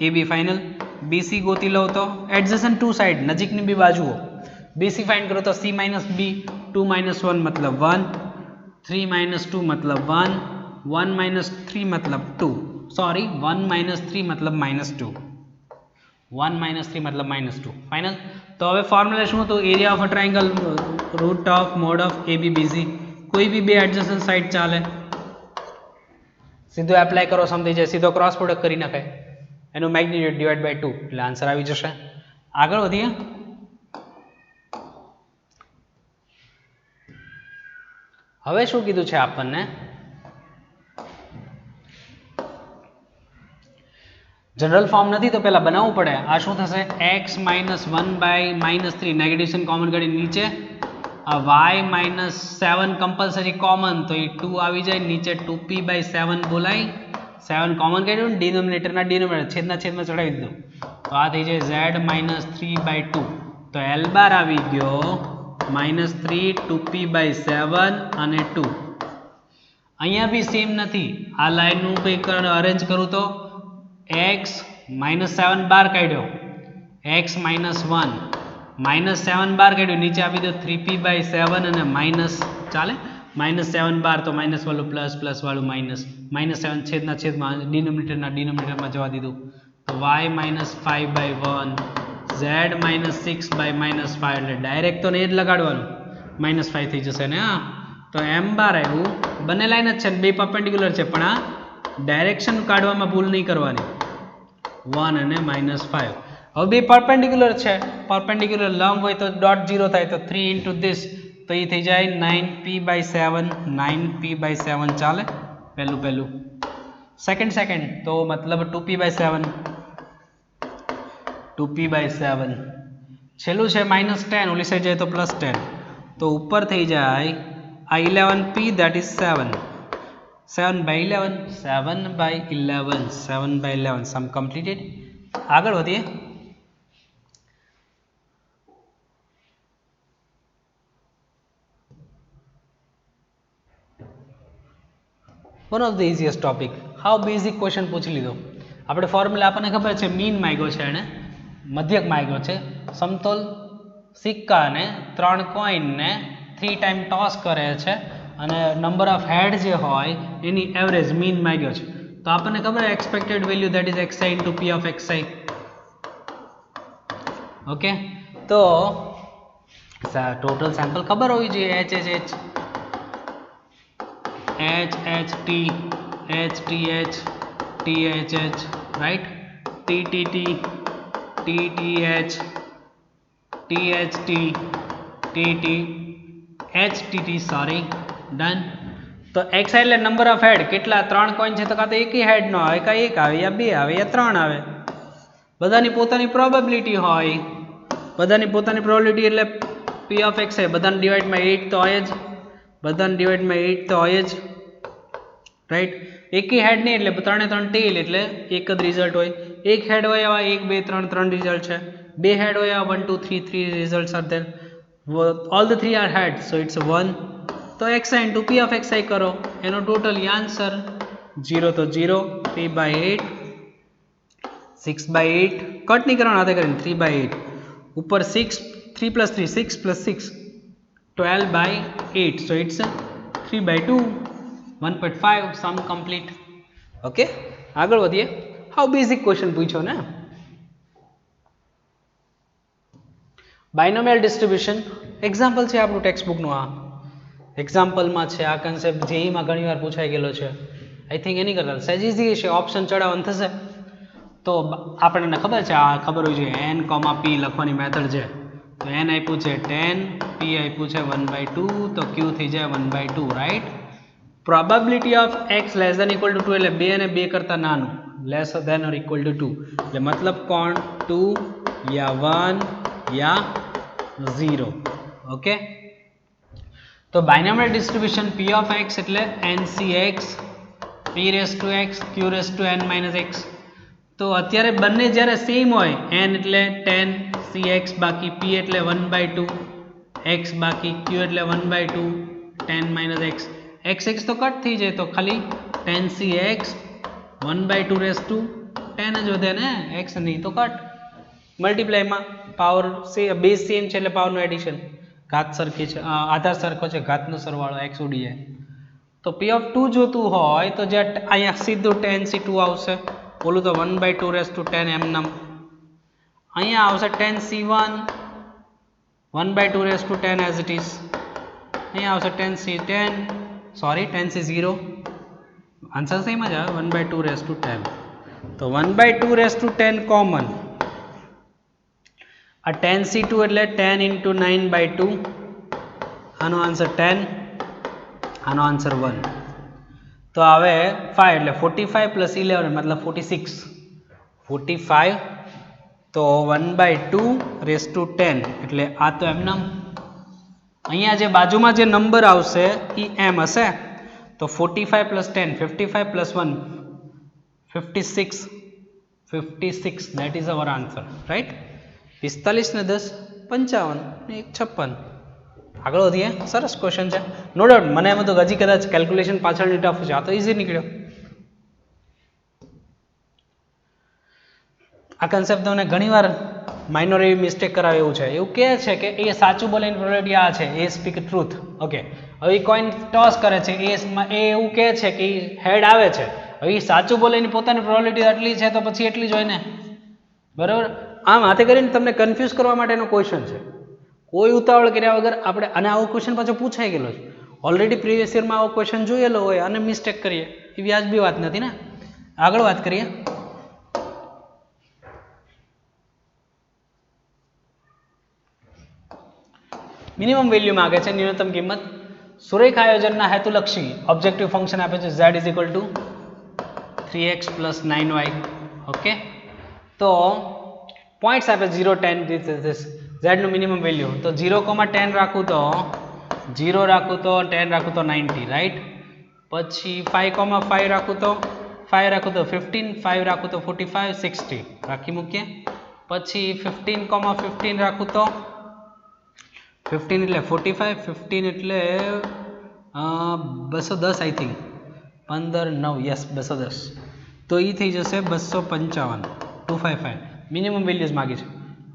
AB final. BC गोती लो तो एडजेसेंट टू साइड नजीकनी बी बाजुओ BC फाइंड करो तो C माइनस B 2 माइनस 1 मतलब 1 3 माइनस 2 मतलब 1 1 माइनस 3 मतलब 2 सॉरी 1 माइनस 3 मतलब -2 1 माइनस 3 मतलब -2 फाइनल. तो હવે ફોર્મ્યુલા શું હતું? Area of a triangle root of mode of AB BC. કોઈ બી બે એડજસન્ટ સાઇડ ચાલે, સીધો એપ્લાય કરો સમજી જાય, સીધો ક્રોસ પ્રોડક્ટ કરી નાખે, એનું મેગ્નિટ્યુડ ડિવાઇડ બાય 2 એટલે આન્સર આવી જશે. આગળ વધીએ. હવે શું કીધું છે આપણને? जनरल फॉर्म नहीं तो पहला बनावू पड़े. आ शू थशे x minus 1/-3 negative sign common करी नीचे आ y माइनस 7 कंपलसरी कॉमन तो ये 2 आवी जाए नीचे 2p/7 बोलाई 7 कॉमन कर्યું डिनोमिनेटर ना डिनोमिनेटर छेद में चढ़ावी दीधું तो आ थी जाए z माइनस 3/2 तो l बार आवी गयो -3 2p/7 અને 2. અહીંયા भी सेम नहीं. आ लाइन નું કંઈક અરેન્જ કરું તો x -7 बार काढ़्यो x -1 -7 बार काढ़्यो नीचे आपी दो 3p/7 અને माइनस चाले -7 बार तो माइनस वालू प्लस वालू -7 छेदना छेदमां डिनोमिनेटर में जवा दीधुं तो y -5/1 z -6/-5 એટલે डायरेक्ट तो नहीं ज लगाडवानुं -5 थी जशे ने. हाँ तो m बार आव्युं बने लाइन ज छे बे परपेंडिक्युलर छे पण आ डायरेक्शन काढवामां भूल नहीं करवानी 1 અને -5. હવે બે પરપેન્ડિક્યુલર છે, પરપેન્ડિક્યુલર લંબ હોય તો ડોટ 0 થાય તો 3 ઇન્ટુ ધીસ તો એ થઈ જાય 9p/7 ચાલે પહેલું. સેકન્ડ તો મતલબ 2p/7 છેલ્લું છે -10 ઓલી સાઈડ જાય તો +10 તો ઉપર થઈ જાય આ 11p that is 7/11 sum completed. આગળ વધીએ. One of the easiest topic how basic question પૂછી લીધો. આપણે ફોર્મ્યુલા આપણને ખબર છે, મીન માંગ્યો છે એને, મધ્યક માંગ્યો છે, સમતોલ સિક્કાને 3 કોઈનને 3 ટાઈમ ટોસ કરે છે અને નંબર ઓફ હેડ જે હોય એની એવરેજ મીન માંગ્યો છે. તો આપણને ખબર છે expected value that is xi into p of xi. Okay તો ટોટલ સેમ્પલ ખબર હોવી જોઈએ h t h t h t h h right t t t t t h t h t t t h t t sorry done. તો xi એટલે number of હેડ, કેટલા 3 coin છે તો કાં તો એકી હેડ નો આવે, કાં 1 આવે, યા 2 આવે, યા 3 આવે. બધાની પોતાની પ્રોબેબિલિટી હોય, બધાની પોતાની પ્રોબેબિલિટી એટલે p ઓફ x છે, બધાને ડિવાઇડમાં 8 તો હોય જ, બધાને ડિવાઇડમાં 8 તો હોય જ, રાઈટ. એકી હેડ નહીં એટલે 3 3 ટેલ એટલે એક જ રિઝલ્ટ હોય. એક હેડ હોય એવા 1 2 3 3 રિઝલ્ટ છે, બે હેડ હોય એવા 1 2 3 3 results are there. All the 3 are head, so it's 1. તો xi into p of xi કરો, એનો ટોટલી આન્સર 0 તો 0, 3/8, 6/8, કટ નહીં કરવાનું હાથે કરીને, 3/8 ઉપર 6, 3 + 3 6 + 6 12/8, so it's 3/2, 1.5, sum complete. Okay, આગળ વધીએ. હાઉ બેઝિક ક્વેશ્ચન પૂછ્યો ને. બાયનોમિયલ ડિસ્ટ્રીબ્યુશન એક્ઝામ્પલ છે આપણું ટેક્સ્ટ બુકનું, આ એક્ઝામ્પલમાં છે. આ કન્સેપ્ટ જેઈમાં ઘણી વાર પૂછાઈ ગયેલો છે. આઈ થિંક એની કરતા સહેજ ઇઝી છે, ઓપ્શન ચડાવવાનું થશે તો આપણને ખબર છે, આ ખબર હોય છે n, p લખવાની મેથડ છે. તો n આપ્યું છે 10, p આપ્યું છે 1/2, તો q થઈ જાય 1/2, right. Probability of x less than equal to 2 એટલે 2 અને 2 કરતા નાનું, less than or equal to 2 એટલે મતલબ કોણ 2 યા 1 યા 0. ઓકે, તો બાયનોમિયલ ડિસ્ટ્રીબ્યુશન p ઓફ x એટલે ncx p raise to x q raise to n - x. તો અત્યારે બંને જ્યારે સેમ હોય, n એટલે 10 cx બાકી p એટલે 1/2 x બાકી q એટલે 1/2 10 - x. x તો કટ થઈ જાય તો ખાલી 10cx 1/2 રેસ ટુ 10 જ વધે ને, x નહીં તો કટ. મલ્ટીપ્લાયમાં પાવર બેઝ સેમ છે એટલે પાવરનું એડિશન, ઘાત સરખી છે, આધાર સરખો છે, ઘાતનો સરવાળો x ઉડી જાય. તો p ઓફ 2 જોતું હોય તો જે અહીંયા સીધું 10c2 આવશે, બોલું તો 1/2 રેસ ટુ 10 એમનામ. અહીંયા આવશે 10c1 1/2 raise to 10 as it is. અહીંયા આવશે 10c0, આન્સર સેમ જ આવે 1/2 રેસ ટુ 10. તો 1/2 રેસ ટુ 10 કોમન, આ 10c2 એટલે 10 into 9/2, આનો આન્સર 10, આનો આન્સર 1. તો હવે 5 એટલે 45 + 11 મતલબ 46, 45 તો 1/2 રેસ ટુ 10 એટલે આ તો એમનામ. અહીંયા જે બાજુમાં જે નંબર આવશે એ એમ હશે, તો 45 + 10 55 + 1 56, 56 that is our answer, right. 45 ને 10 55 ને 1 56. આગળ વધીએ. સરસ ક્વેશ્ચન છે, નો ડાઉટ. મને એમ તો હજી કદાચ કેલ્ક્યુલેશન પાછળની ટફ છે, આ તો ઇઝી નીકળ્યો. આ કન્સેપ્ટ તમને ઘણીવાર માઇનોર એવી મિસ્ટેક કરાવે એવું છે. એવું કહે છે કે એ સાચું બોલે એની પ્રોબેબિલિટી આ છે, એ સ્પીક ટ્રુથ. ઓકે, હવે એ કોઈન ટોસ કરે છે, એ એવું કહે છે કે એ હેડ આવે છે, હવે એ સાચું બોલે એની પોતાની પ્રોબેબિલિટી આટલી છે તો પછી એટલી જ હોય ને, બરાબર. આમ હાથે કરીને તમને કન્ફ્યુઝ કરવા માટેનો ક્વેશ્ચન છે, કોઈ ઉતાવળ કર્યા વગર આપણે. અને આવો ક્વેશ્ચન પાછો પૂછાઈ ગયેલો છે ઓલરેડી, પ્રીવિયસ યરમાં આવો ક્વેશ્ચન જોયેલો હોય અને મિસ્ટેક કરીએ એ વ્યાજબી વાત નથી ને. આગળ વાત કરીએ. મિનિમમ વેલ્યુ માગે છે, ન્યૂનતમ કિંમત. સુરેખ આયોજનના હેતુલક્ષી ઓબ્જેક્ટિવ ફંક્શન આપે છે z = 3x + 9y. ઓકે, તો પોઈન્ટ્સ આપે 0 10 this z નું મિનિમમ વેલ્યુ. તો 0, 10 રાખું તો 0 રાખું તો 10 રાખું તો 90, રાઈટ. પછી 5, 5 રાખું તો 5 રાખું તો 15, 5 રાખું તો 45, 60 રાખી મૂકીએ. પછી 15, 15 રાખું તો 15 એટલે 45, 15 એટલે 210 આઈ થિંક, 15 9 યસ 210, તો એ થઈ જશે 255, 255 મિનિમમ વેલ્યુઝ માગી છે.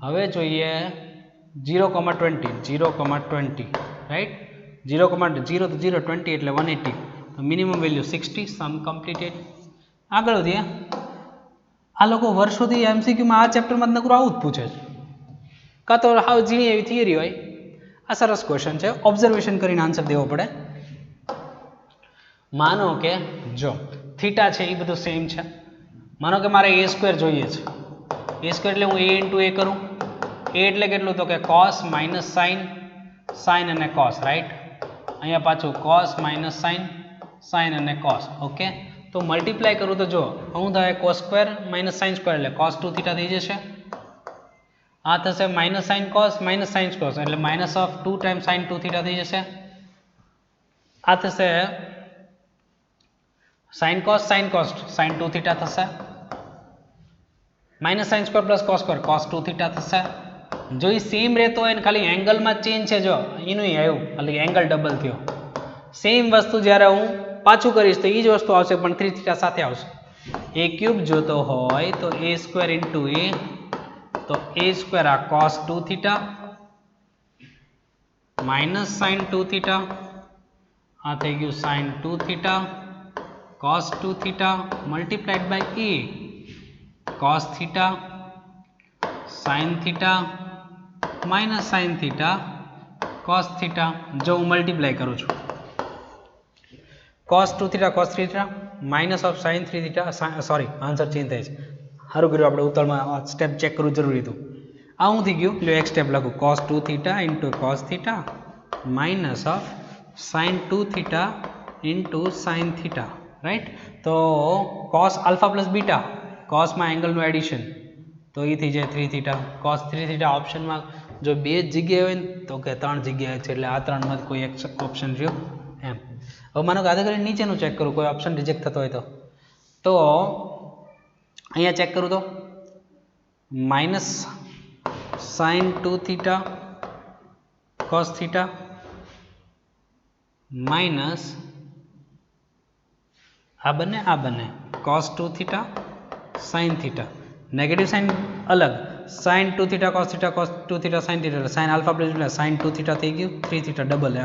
હવે જોઈએ 0, 20 રાઈટ. 0, 0 તો 0, 20 એટલે 180, તો મિનિમમ વેલ્યુ 60, સમ કમ્પ્લીટેડ. આગળ વધીએ. આ લોકો વર્ષોથી એમસીક્યુમાં આ ચેપ્ટરમાં નકરું આવું જ પૂછે છે, કાં તો હાવ ઝીણી એવી થિયરી હોય. આ સરસ ક્વેશ્ચન છે, ઓબ્ઝર્વેશન કરીને આન્સર દેવો પડે. માનો કે જો થીટા છે એ બધું સેમ છે, માનો કે મારે a² જોઈએ છે. a² એટલે હું a × a કરું. a એટલે કેટલું, તો કે cos - sin અને cos, રાઈટ. અહીંયા પાછું cos - sin સાઇન અને કોસ. ઓકે, તો મલ્ટીપ્લાય કરું તો જો શું થાય, cos square minus sine square એટલે કોસ 2 થીટા થઈ જશે. આ થશે minus sine cos minus sine cos એટલે minus of 2 times sine 2 theta થઈ જશે. આ થશે સાઇન કોસ સાઇન 2 થીટા થશે. Minus sine square plus cos square cos 2 theta થશે. જો એ સેમ રહેતો હોય ને ખાલી એંગલમાં ચેન્જ છે, જો એનું આવ્યું ખાલી એંગલ ડબલ થયો. સેમ વસ્તુ જ્યારે હું પાછું કરીશ તો એ જ વસ્તુ આવશે પણ 3 થીટા સાથે આવશે. એ ક્યુબ જોતો હોય તો એ સ્ક્વેર ઇન્ટુ એ, તો એ સ્ક્વેર આ cos 2 theta minus sine 2 theta, આ થઈ ગયું sine 2 theta cos 2 theta multiplied by a cos theta sine theta minus sine theta cos theta. જો હું મલ્ટીપ્લાય કરું છું cos 2 theta cos 3 theta minus of sine 3 theta, sorry answer change થાય છે. સારું કર્યું આપણે ઉત્તરમાં સ્ટેપ ચેક કરવું જરૂરી હતું. આ હું થઈ ગયું, લો એક સ્ટેપ લખું, cos 2 theta into cos theta minus of sine 2 theta into sine theta, right. તો કોસ આલ્ફા પ્લસ બીટા, કોસમાં એંગલનું એડિશન, તો એ થઈ જાય 3 થીટા કોસ 3 થીટા. ઓપ્શનમાં જો બે જ જગ્યાએ હોય ને તો કે 3 જગ્યાએ છે એટલે આ 3 માં કોઈ એક ઓપ્શન રહ્યો એમ. હવે માનો કે આદા કરીને નીચેનું ચેક કરું, કોઈ ઓપ્શન રિજેક્ટ થતો હોય તો અહીંયા ચેક કરું તો minus sine 2 theta cos theta minus આ બંને cos 2 theta sine theta, negative sine અલગ, sine 2 theta cos 2 theta sine theta, sine alpha plus sine 2 theta થઈ ગયું 3 થીટા ડબલ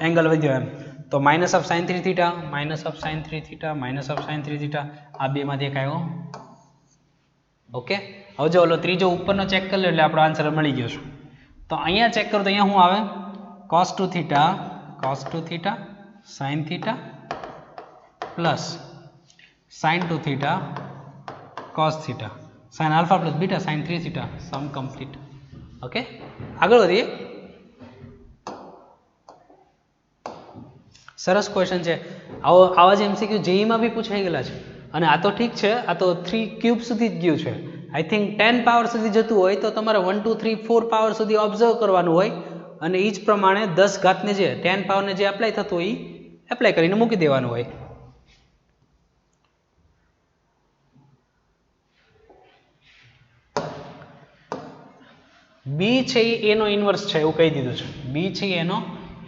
એંગલ વધ્યો એમ. તો minus of sine 3 theta minus of sine 3 theta minus of sine 3 theta, આ બેમાંથી એક આવ્યો. ઓકે, હવે જો ઓલો ત્રીજો ઉપરનો ચેક કરી લો એટલે આપણો આન્સર મળી ગયો છે. તો અહીંયા ચેક કરું તો અહીંયા શું આવે, cos 2 theta sine theta plus sine 2 theta cos theta sine alpha plus beta sine 3 theta, sum complete. Okay, આગળ વધીએ. સરસ ક્વેશ્ચન છે. આવા જ એમસીક્યુ જેઈમાં બી પૂછાઈ ગયેલા છે. અને આ તો ઠીક છે, આ તો 3 ક્યુબ સુધી જ ગયું છે. આઈ થિંક 10 પાવર સુધી જતું હોય તો તમારે 1 2 3 4 પાવર સુધી ઓબ્ઝર્વ કરવાનું હોય અને એ જ પ્રમાણે 10 ઘાતને જે 10 પાવરને જે એપ્લાય થતું હોય એ એપ્લાય કરીને મૂકી દેવાનું હોય. બી છે એ એનો ઇન્વર્સ છે એવું કહી દીધું છે. બી છે એનો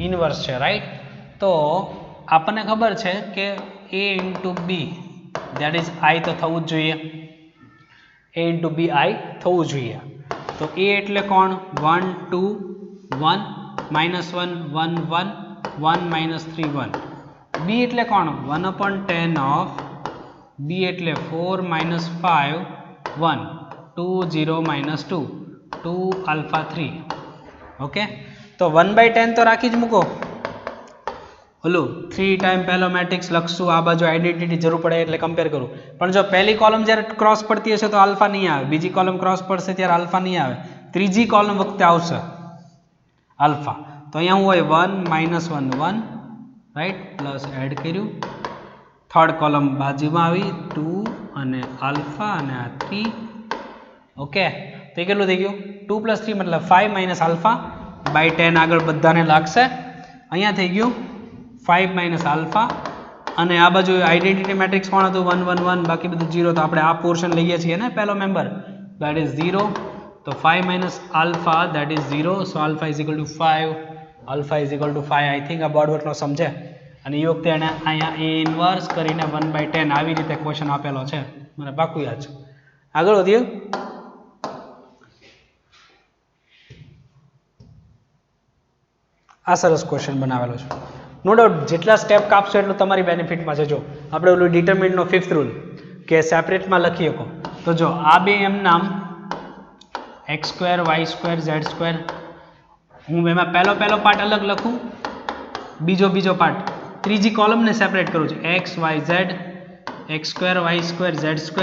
ઇન્વર્સ છે, રાઈટ. તો આપણને ખબર છે કે a into b that is i તો થવું જ જોઈએ, a ઇન્ટુ બી આઈ થવું જોઈએ. તો a એટલે કોણ, 1 2 1 -1 1 1 1 -3 1. b એટલે કોણ, 1/10 ઓફ b એટલે 4 -5 1 2 0 -2 2 આલ્ફા 3. ઓકે, તો 1/10 તો રાખી જ મૂકો. ઓલું 3 ટાઈમ પહેલો મેટ્રિક્સ લખશું, આ બાજુ આઈડેન્ટિટી જરૂર પડે એટલે કમ્પેર કરું. પણ જો પહેલી કોલમ જ્યારે ક્રોસ પડતી હશે તો આલ્ફા નહીં આવે, બીજી કોલમ ક્રોસ પડશે ત્યારે આલ્ફા નહીં આવે, ત્રીજી કોલમ વખતે આવશે આલ્ફા. તો અહીંયા હું હોય 1 -1 1, રાઈટ, પ્લસ એડ કર્યું, થર્ડ કોલમ બાજુમાં આવી 2 અને આલ્ફા અને આ 3. ઓકે, તો એ કેટલું થઈ ગયું, 2 + 3 મતલબ 5 - આલ્ફા બાય 10 આગળ બધાને લાગશે. અહીંયા થઈ ગયું 5 - આલ્ફા અને આ બાજુ આઈડેન્ટિટી મેટ્રિક્સ કોણ હતું, 1 1 1, બાકી બધું 0. તો આપણે આ પોર્શન લઈએ છીએ ને પહેલો મેમ્બર, દેટ ઇઝ 0. તો 5 - alpha that is 0. So alpha is equal two 5, alpha is equal two 5. I think આ બોર્ડ વર્કનો સમજે. અને એ વખતે એને અહીંયા એ ઇન્વર્સ કરીને 1/10 આવી રીતે ક્વેશ્ચન આપેલો છે, મને પાક્કું યાદ છે. આગળ વધીએ. આ સરસ ક્વેશ્ચન બનાવેલો છે. નો ડાઉટ જેટલા સ્ટેપ કાપશો એટલું તમારી બેનિફિટમાં છે. જો આપણે ઓલું ડિટરમિનન્ટનો 5th રૂલ કે સેપરેટમાં લખી શકો તો જો આ બે એમ નામ x² y² z², હું એમાં પહેલો પાર્ટ અલગ લખું, બીજો પાર્ટ, ત્રીજી કોલમને સેપરેટ કરું છું, x y z x² y² z²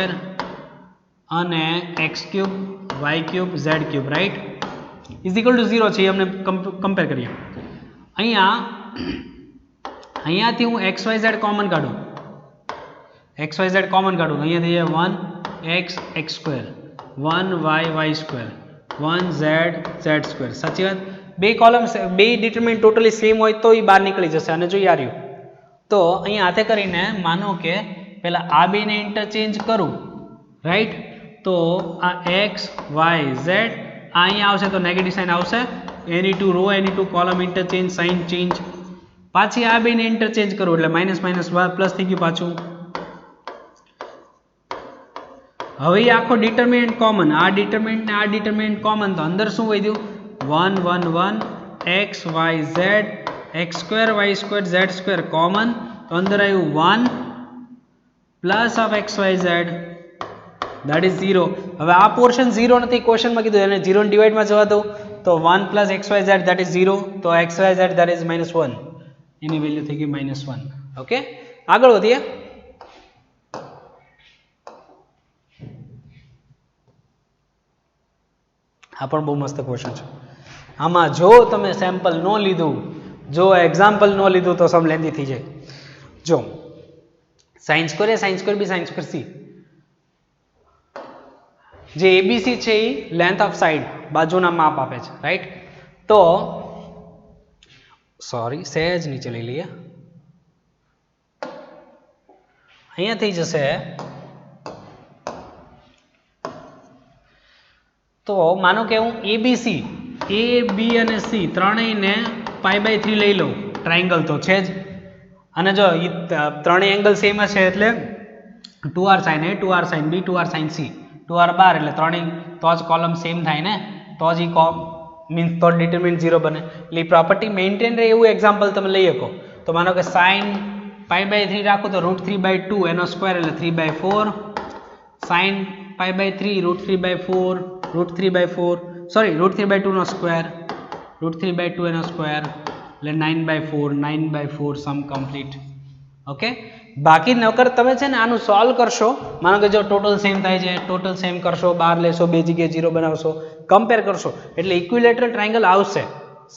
અને x³ y³ z³, right, is equal two 0 છે. એ અમને કમ્પેર કરીએ. અહીંયા અહીંયાથી હું XYZ કોમન કાઢું, XYZ કોમન કાઢું, અહીંયા થઈ જાય 1x(x²), 1y(y²), 1z(z²). સાચી વાત. બે કોલમ બે ડિટરમિનન્ટ ટોટલી સેમ હોય તો એ બહાર નીકળી જશે. અને જો યાર તો અહીંયા હાથે કરીને માનો કે પહેલા આ બેને ઇન્ટરચેન્જ કરું, રાઈટ. તો આ x y z અહીંયા આવશે તો નેગેટિવ સાઇન આવશે. Any two row any two column interchange, sign change. પાછી આ બેને ઇન્ટરચેન્જ કરું એટલે માઇનસ માઇનસ પ્લસ થઈ ગયું પાછું. હવે આખો ડિટરમિનન્ટ કોમન, આ ડિટરમિનન્ટ ને આ ડિટરમિનન્ટ કોમન, તો અંદર શું વધ્યું? 1 1 1 x y z x² y² z² common, તો અંદર આવ્યું 1 plus of x y z that is 0. હવે આ પોર્શન 0 નથી, ક્વેશ્ચનમાં કીધું એને 0 ને ડિવાઇડમાં જવા દો તો 1 plus x y z that is 0, તો x y z that is -1, any value થઈ ગઈ -1. ઓકે, આગળ વધીએ. આ પણ બહુ મસ્ત ક્વેશ્ચન છે. આમાં જો તમે સેમ્પલ ન લીધું, જો એક્ઝામ્પલ ન લીધું તો સમ લેન્ધી થઈ જાય. જો sin² a sin² b sin² c, જે એબીસી છે એ લેન્થ ઓફ સાઇડ બાજુના માપ આપે છે, રાઈટ. તો સોરી સહેજ નીચે લઈ લઈએ, અહીંયા થઈ જશે. તો માનો કે હું એબીસી એ બી અને સી ત્રણેયને π/3 લઈ લઉં, ટ્રાયંગલ તો છે જ. અને જો એ ત્રણેય એંગલ સેમ છે એટલે 2r sin a 2r sin b 2r sin c 2r બાર, એટલે ત્રણેય તો જ કોલમ સેમ થાય ને, તો જ એ મીન્સ તો ડિટરમિનન્ટ 0 બને. એટલે એ પ્રોપર્ટી મેન્ટેન રહે એવું એક્ઝામ્પલ તમે લઈ શકો. તો માનો કે sin π/3 રાખો તો √3/2 એનો સ્ક્વેર એટલે 3/4, sin π/3 √3/4 √3/4 સોરી √3/2 નો સ્ક્વેર √3/2 એનો સ્ક્વેર એટલે 9/4 9/4 સમ કમ્પ્લીટ. ઓકે, બાકી નકર તમે છે ને આનું સોલ્વ કરશો, માનો કે જો ટોટલ સેમ થાય છે, ટોટલ સેમ કરશો, 12 લેશો, બે જગ્યાએ 0 બનાવશો, કમ્પેર કરશો એટલે ઇક્વિલેટરલ ટ્રાયંગલ આવશે,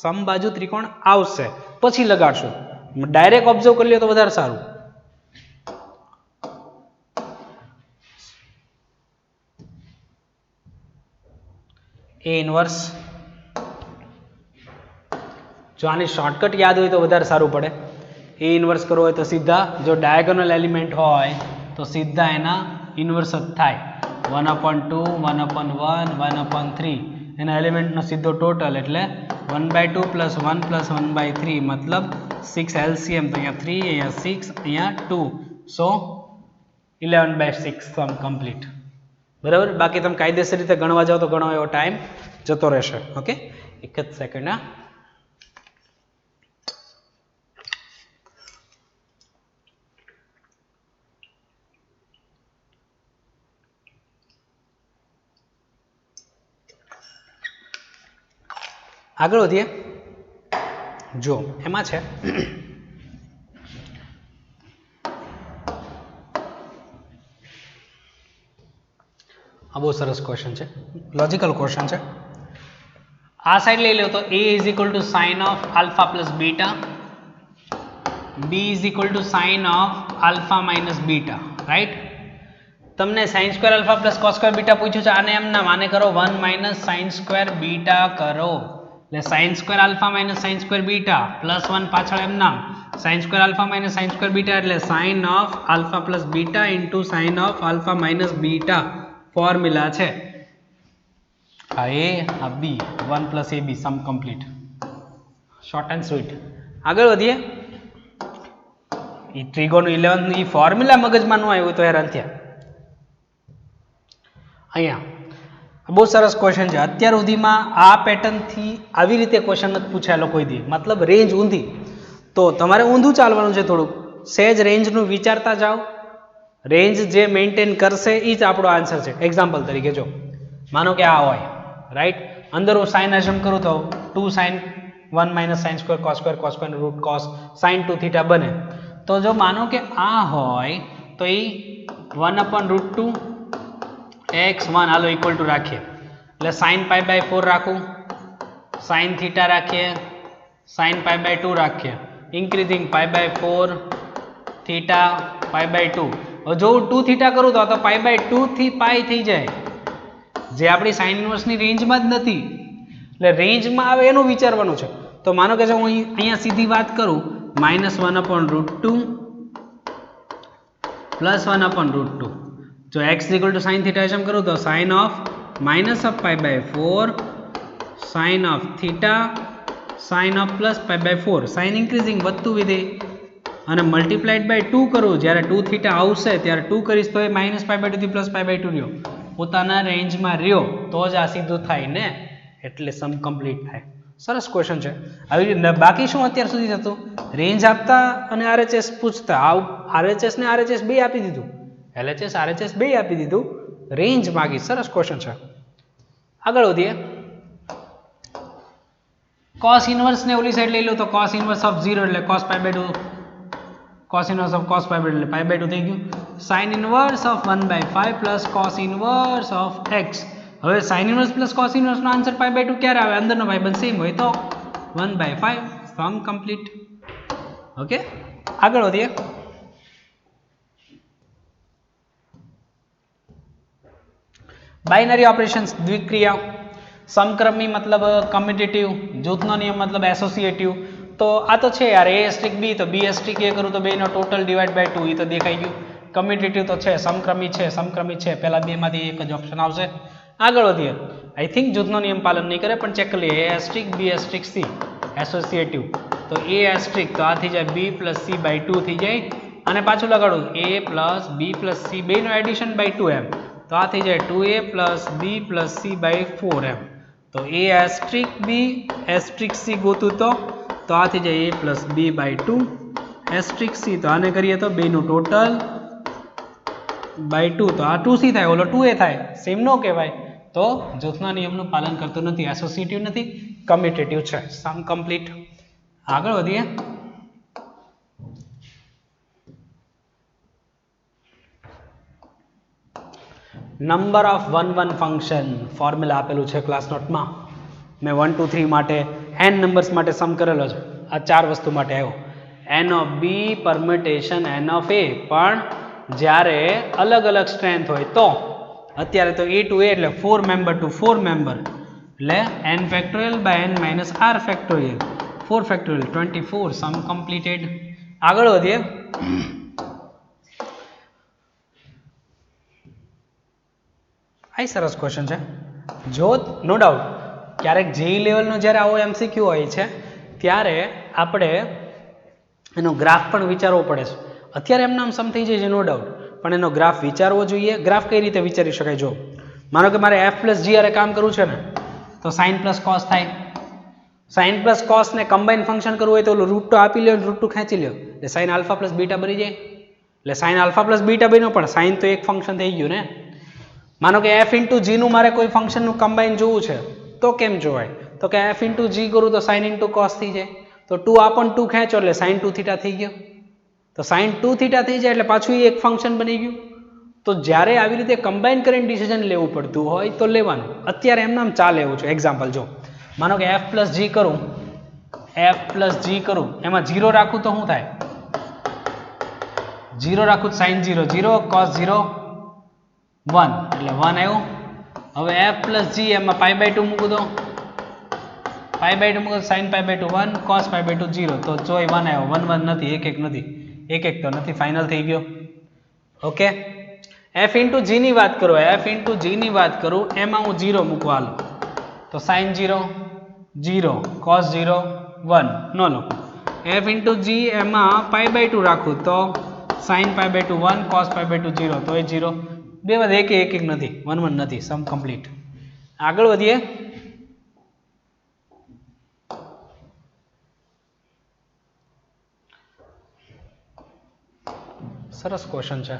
સમબાજુ ત્રિકોણ આવશે, પછી લગાડશો. ડાયરેક્ટ ઓબ્ઝર્વ કરી લો તો વધારે સારું. એ ઇન્વર્સ, જો આની શોર્ટકટ યાદ હોય તો વધારે સારું પડે. એ ઇન્વર્સ કરવો હોય તો સીધા જો ડાયાગોનલ એલિમેન્ટ હોય તો સીધા એના ઇન્વર્સ જ થાય. 1/2 1/1 1/3 એના એલિમેન્ટનો સીધો ટોટલ એટલે 1/2 + 1 + 1/3 મતલબ 6 LCM, તો અહીંયા 3 અહીંયા 6 અહીંયા 2, સો 11/6 સમ કમ્પ્લીટ. બરાબર. બાકી તમે કાયદેસર રીતે ગણવા જાઓ તો ઘણો એવો ટાઈમ જતો રહેશે. ઓકે, એક જ સેકન્ડ. આગળ વધીએ. જો એમાં છે આ બહુ સરસ ક્વેશ્ચન છે, લોજિકલ ક્વેશ્ચન છે. આ સાઈડ લઈ લો તો a = sin of alpha plus beta, b = sin of alpha minus beta, right. તમને sin² alpha plus cos² beta પૂછ્યું છે, આને એમ નામ, આને કરો 1 - sin² beta કરો, એટલે sin² alpha minus sin² beta +1 પાછળ એમ નામ sin² alpha minus sin² beta એટલે sin of alpha plus beta into sin of alpha minus beta formula છે. આ a આ b 1 + ab sum complete, short and sweet. આગળ વધીએ. એ ટ્રિગોન 11 ની ફોર્મ્યુલા મગજમાં ન આવ્યું તો હેરાન થયા. અહીંયા બહુ સરસ ક્વેશ્ચન છે. અત્યાર સુધીમાં આ પેટર્નથી આવી રીતે ક્વેશ્ચન નથી પૂછાયેલો કોઈ દી, મતલબ રેન્જ ઊંધી. તો તમારે ઊંધું ચાલવાનું છે, થોડુંક સહેજ રેન્જનું વિચારતા જાઓ. રેન્જ જે મેન્ટેન કરશે એ જ આપણો આન્સર છે. એક્ઝામ્પલ તરીકે જો માનો કે આ હોય, રાઈટ, અંદર હું સાઇન એઝ્યુમ કરું તો 2 sin 1 - sin² cos² cos² √cos sin 2θ બને. તો જો માનો કે આ હોય તો એ 1/√2 x1 હાલો ઇક્વલ ટુ રાખીએ, એટલે sin π/4 રાખું, sin θ રાખીએ, sin π/2 રાખીએ, ઇન્ક્રીઝિંગ π/4 થીટા π/2. હવે જો હું 2 થીટા કરું તો π/2 થી પાઈ થઈ જાય, જે આપણી સાઇન ઇન્વર્સની રેન્જમાં જ નથી, એટલે રેન્જમાં આવે એનું વિચારવાનું છે. તો માનો કે જો હું અહીંયા સીધી વાત કરું -1/√2 +1/√2, જો x sin θ કરું તો sin of -π/4 sin of θ sin of +π/4, sign increasing વધતું વિધેય, અને મલ્ટીપ્લાઇડ બાય 2 કરું, જ્યારે 2 થીટા આવશે ત્યારે 2 કરીશ તો એ -π/2 થી +π/2 રહ્યો, પોતાના રેન્જમાં રહ્યો તો જ આ સીધું થાય ને, એટલે સમ કમ્પ્લીટ થાય. સરસ ક્વેશ્ચન છે. આવી રીતે બાકી શું અત્યાર સુધી થતું, રેન્જ આપતા અને RHS પૂછતા, RHS ને RHS બે આપી દીધું, LHS RHS બે આપી દીધું, રેન્જ માગી. સરસ ક્વેશ્ચન છે. આગળ વધીએ. cos ઇન્વર્સ ને ઓલી સાઈડ લઈ લો તો cos ઇન્વર્સ ઓફ 0 એટલે cos π/2, cos inverse of cos π/2 એટલે π/2 થઈ ગયું. sin inverse of 1/5 plus cos inverse of x. હવે sin inverse plus cos inverse નો આન્સર π/2 ક્યારે આવે, અંદરનો ભાઈબંધ સેમ હોય તો 1/5, સમ કમ્પ્લીટ. ઓકે, આગળ વધીએ. બાઇનરી ઓપરેશન્સ, દ્વિક્રિયા, સમક્રમી મતલબ કમ્યુટેટિવ, જૂથનો નિયમ મતલબ એસોસિએટિવ. તો આ તો છે યાર, a*b તો b*a કરું તો બેનો ટોટલ ડિવાઇડ બાય 2, એ તો દેખાઈ ગયું. કમ્યુટેટિવ તો છે, સમક્રમી છે, પહેલા બે માંથી એક જ ઓપ્શન આવશે. આગળ વધીએ. આઈ થિંક જૂથનો નિયમ પાલન નહીં કરે, પણ ચેક કરી લઈએ. a*b*c એસોસિએટિવ, તો a*, તો આ થઈ જાય b + c/2 થઈ જાય, અને પાછું લગાડું a + b + c બેનો એડિશન બાય 2 એમ, તો આ થઈ જાય 2a + b + c/4 એમ. તો a*b * c ગોતું તો આ થઈ જાય a + b/2 * c, તો આને કરીએ તો બેનું ટોટલ બાય 2, તો આ 2c થાય, ઓલો 2a થાય, સેમ નો કહેવાય. તો જૂથના નિયમનું પાલન કરતું નથી, એસોસિએટિવ નથી, કમ્યુટેટિવ છે. સમ કમ્પ્લીટ. આગળ વધીએ. નંબર ઓફ 1 1 ફંક્શન, ફોર્મ્યુલા આપેલું છે ક્લાસ નોટમાં. મેં 1 2 3 માટે n નંબર્સ માટે સમ કરેલો છે, આ 4 વસ્તુ માટે આવ્યો. n of b permutation n of a, પણ જ્યારે અલગ અલગ સ્ટ્રેન્થ હોય તો, અત્યારે તો a to a એટલે 4 મેમ્બર to 4 મેમ્બર, એટલે n factorial by n - r factorial, 4 factorial 24, sum completed. આગળ વધીએ. આ સરસ ક્વેશ્ચન છે. જો નો ડાઉટ ક્યારેક જેઈ લેવલનો જ્યારે આવો એમસીક્યુ હોય છે ત્યારે આપણે એનો ગ્રાફ પણ વિચારવો પડે છે. અત્યારે એમનામ સમ થઈ જાય છે નો ડાઉટ, પણ એનો ગ્રાફ વિચારવો જોઈએ. ગ્રાફ કઈ રીતે વિચારી શકાય? જો માનો કે મારે f + g હારે કામ કરવું છે ને, તો sin + cos થાય. sin + cos ને કમ્બાઈન ફંક્શન કરવું હોય તો ઓલું √2 આપી લ્યો, √2 ખેંચી લ્યો, એટલે sin α + β બની જાય. એટલે sin α + β બન્યો, પણ sin તો એક ફંક્શન થઈ ગયું ને. માનો કે f * g નું મારે કોઈ ફંક્શનનું કમ્બાઈન જોવું છે તો કેમ જોવાય? તો કે f * g કરું તો sin * cos થઈ જાય, તો 2 આપણ 2 ખેંચો એટલે sin 2θ થઈ ગયો, તો sin 2θ થઈ જાય એટલે પાછું એક ફંક્શન બની ગયું. તો જ્યારે આવી રીતે કમ્બાઈન કરીને ડિસિઝન લેવું પડતું હોય તો લેવાનું. અત્યારે એમનામ ચાલે એવું છે. એક્ઝામ્પલ જો, માનો કે f + g કરું, એમાં 0 રાખું તો શું થાય? 0 રાખું sin 0 0, cos 0 1, એટલે 1 આવ્યું. હવે f + g એમાં π/2 મૂકું તો π/2 મૂકો, sin π/2 1, cos π/2 0, તો જોઈ 1 આવ્યો, 1 1 નથી, 1 1 નથી, 1 1 તો નથી, ફાઇનલ થઈ ગયો. ઓકે, f * g ની વાત કરું, એમાં હું 0 મૂકવા આલું તો sin 0 0, cos 0 1 નો લો. f * g એમાં π/2 રાખું તો sin π/2 1, cos π/2 0, તો એ 0, બે માં 1 1 નથી, 1 1 નથી, સમ કમ્પ્લીટ. આગળ વધીએ. સરસ ક્વેશ્ચન છે.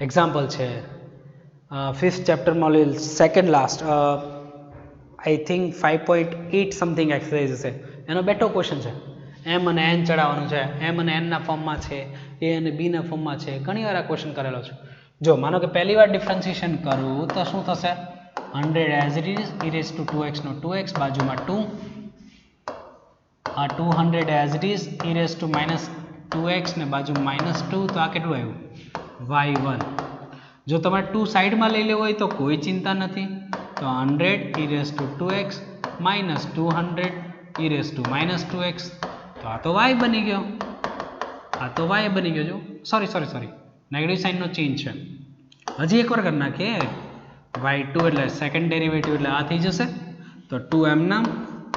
એક્ઝામ્પલ છે 5th ચેપ્ટરમાં second last, I think 5.8 something exercise હશે, એનો બેઠો ક્વેશ્ચન છે. m અને n ચડાવવાનું છે, m અને n ના ફોર્મમાં છે, a અને b ના ફોર્મમાં છે. ઘણી વાર આ ક્વેશ્ચન કરેલો છે. જો માનો કે પહેલી વાર ડિફરન્શિએશન કરું તો શું થશે? 100 as it is e raised to 2x no 2x, બાજુમાં 2, આ 200 as it is e raise to -2x ને બાજુ -2, તો આ કેટલું આવ્યું y1. જો તમારે 2 સાઈડમાં લઈ લેવું હોય તો કોઈ ચિંતા નથી, તો 100 e raise to 2x -200 e raise to -2x, તો આ તો y બની ગયો. આ તો y બની ગયો. જો સોરી નેગેટિવ સાઇનનો ચેન્જ છે. હજી એકવાર કરી નાખીએ. y2 એટલે સેકન્ડ ડેરિવેટિવ એટલે આ થઈ જશે, તો 2 એમના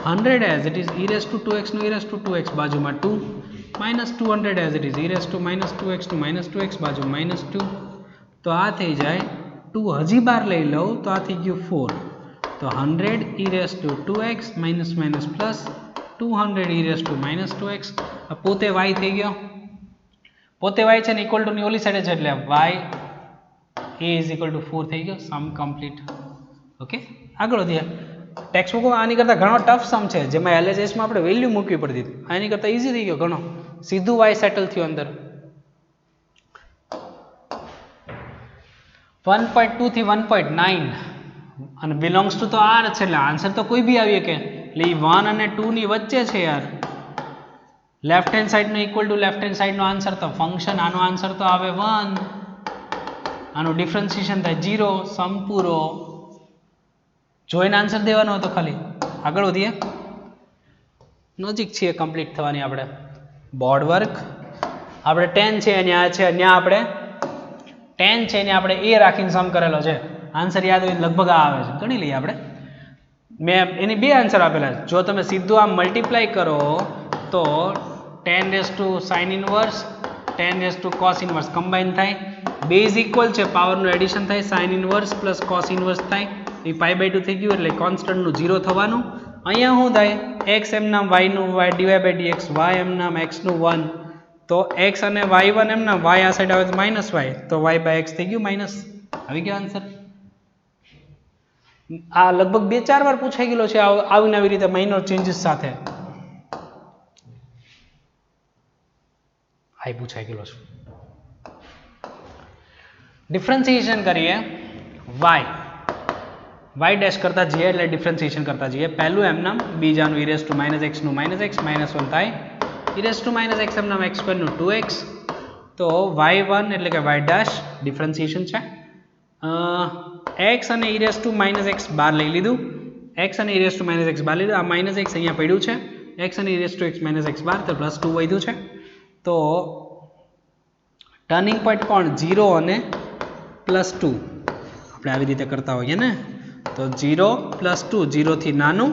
100 as it is e raise to 2x નું e રેસ ટુ 2x બાજુમાં 2 -200 as it is e raise to -2x નું -2x બાજુ -2, તો આ થઈ જાય 2 હજી બાર લઈ લઉં તો આ થઈ ગયું 4, તો 100 e raise to 2x plus 200 e raise to -2x, પોતે y થઈ ગયો. પોતે y છે ને ઇક્વલ ટુ ની ઓલી સાઈડે છે એટલે y a is equal two 4 થઈ ગયો. સમ કમ્પ્લીટ. ઓકે, આગળ વધીએ. ટેક્સ્ટ બુકમાં આની કરતાં ઘણો ટફ સમ છે જેમાં એલએચએસમાં આપણે વેલ્યુ મૂકવી પડતી હતી. આની કરતાં ઇઝી થઈ ગયો ઘણો, સીધું y સેટલ થયું અંદર. 1.2 થી 1.9 અને બિલોંગ્સ ટુ તો r છે એટલે આન્સર તો કોઈ બી આવી શકે. એટલે 1 અને 2 ની વચ્ચે છે યાર. લેફ્ટ હેન્ડ સાઈડનો ઇક્વલ ટુ લેફ્ટ હેન્ડ સાઈડનો આન્સર તો ફંક્શન, આનો આન્સર તો આવે 1, આનું ડિફરન્શિએશન થાય 0. સમ પૂરો. જોઈને આન્સર દેવાનો હતો ખાલી. આગળ વધીએ. નજીક છીએ કમ્પ્લીટ થવાની આપણે. બોર્ડ વર્ક આપણે 10 છે અને આ છે અહીંયા આપણે 10 છે ને આપણે a રાખીને સમ કરેલો છે. આન્સર યાદ હોય લગભગ આ આવે છે. ગણી લઈએ આપણે. મેં એની બે આન્સર આપેલા છે. જો તમે સીધું આમ મલ્ટીપ્લાય કરો તો 10 raise to sine inverse 10 raise to cos inverse combine થાય. બેઝ ઇક્વલ છે, પાવરનું એડિશન થાય, sine inverse plus cos inverse થાય. એ π/2 થઈ ગયું એટલે કોન્સ્ટન્ટનું 0 થવાનું. અહીંયા શું થાય? x એમ નામ y નું y /dx, y એમ નામ x નું 1, તો x અને y1 એમ નામ y આ સાઈડ આવે તો -y, તો y/x થઈ ગયું માઇનસ. આવી ગયો આન્સર. આ લગભગ 2-4 વાર પૂછાઈ ગયેલો છે આવીને આવી રીતે માઇનોર ચેન્જીસ સાથે. આ પૂછાઈ ગયેલો છે. ડિફરન્સિએશન કરીએ y ડેશ કરતા જઈએ એટલે ડિફરન્સિએશન કરતા જઈએ. પહેલું એમ નામ, બીજાનું e રેસ ટુ -x નું -x -1 થાય, e રેસ ટુ -x એમ નામ x2 નું 2x, તો y1 એટલે કે y ડેશ ડિફરન્સિએશન છે. x અને e રેસ ટુ -x બાર લઈ લીધું, x અને e રેસ ટુ -x બાર લીધું. આ -x અહીંયા પડ્યું છે, x અને e રેસ ટુ -x બાર, તો +2 વધ્યું છે. તો ટર્નિંગ પોઈન્ટ કોણ? 0 અને +2. આપણે આવી રીતે કરતા હોઈએ ને, તો 0 +2, 0 થી નાનું,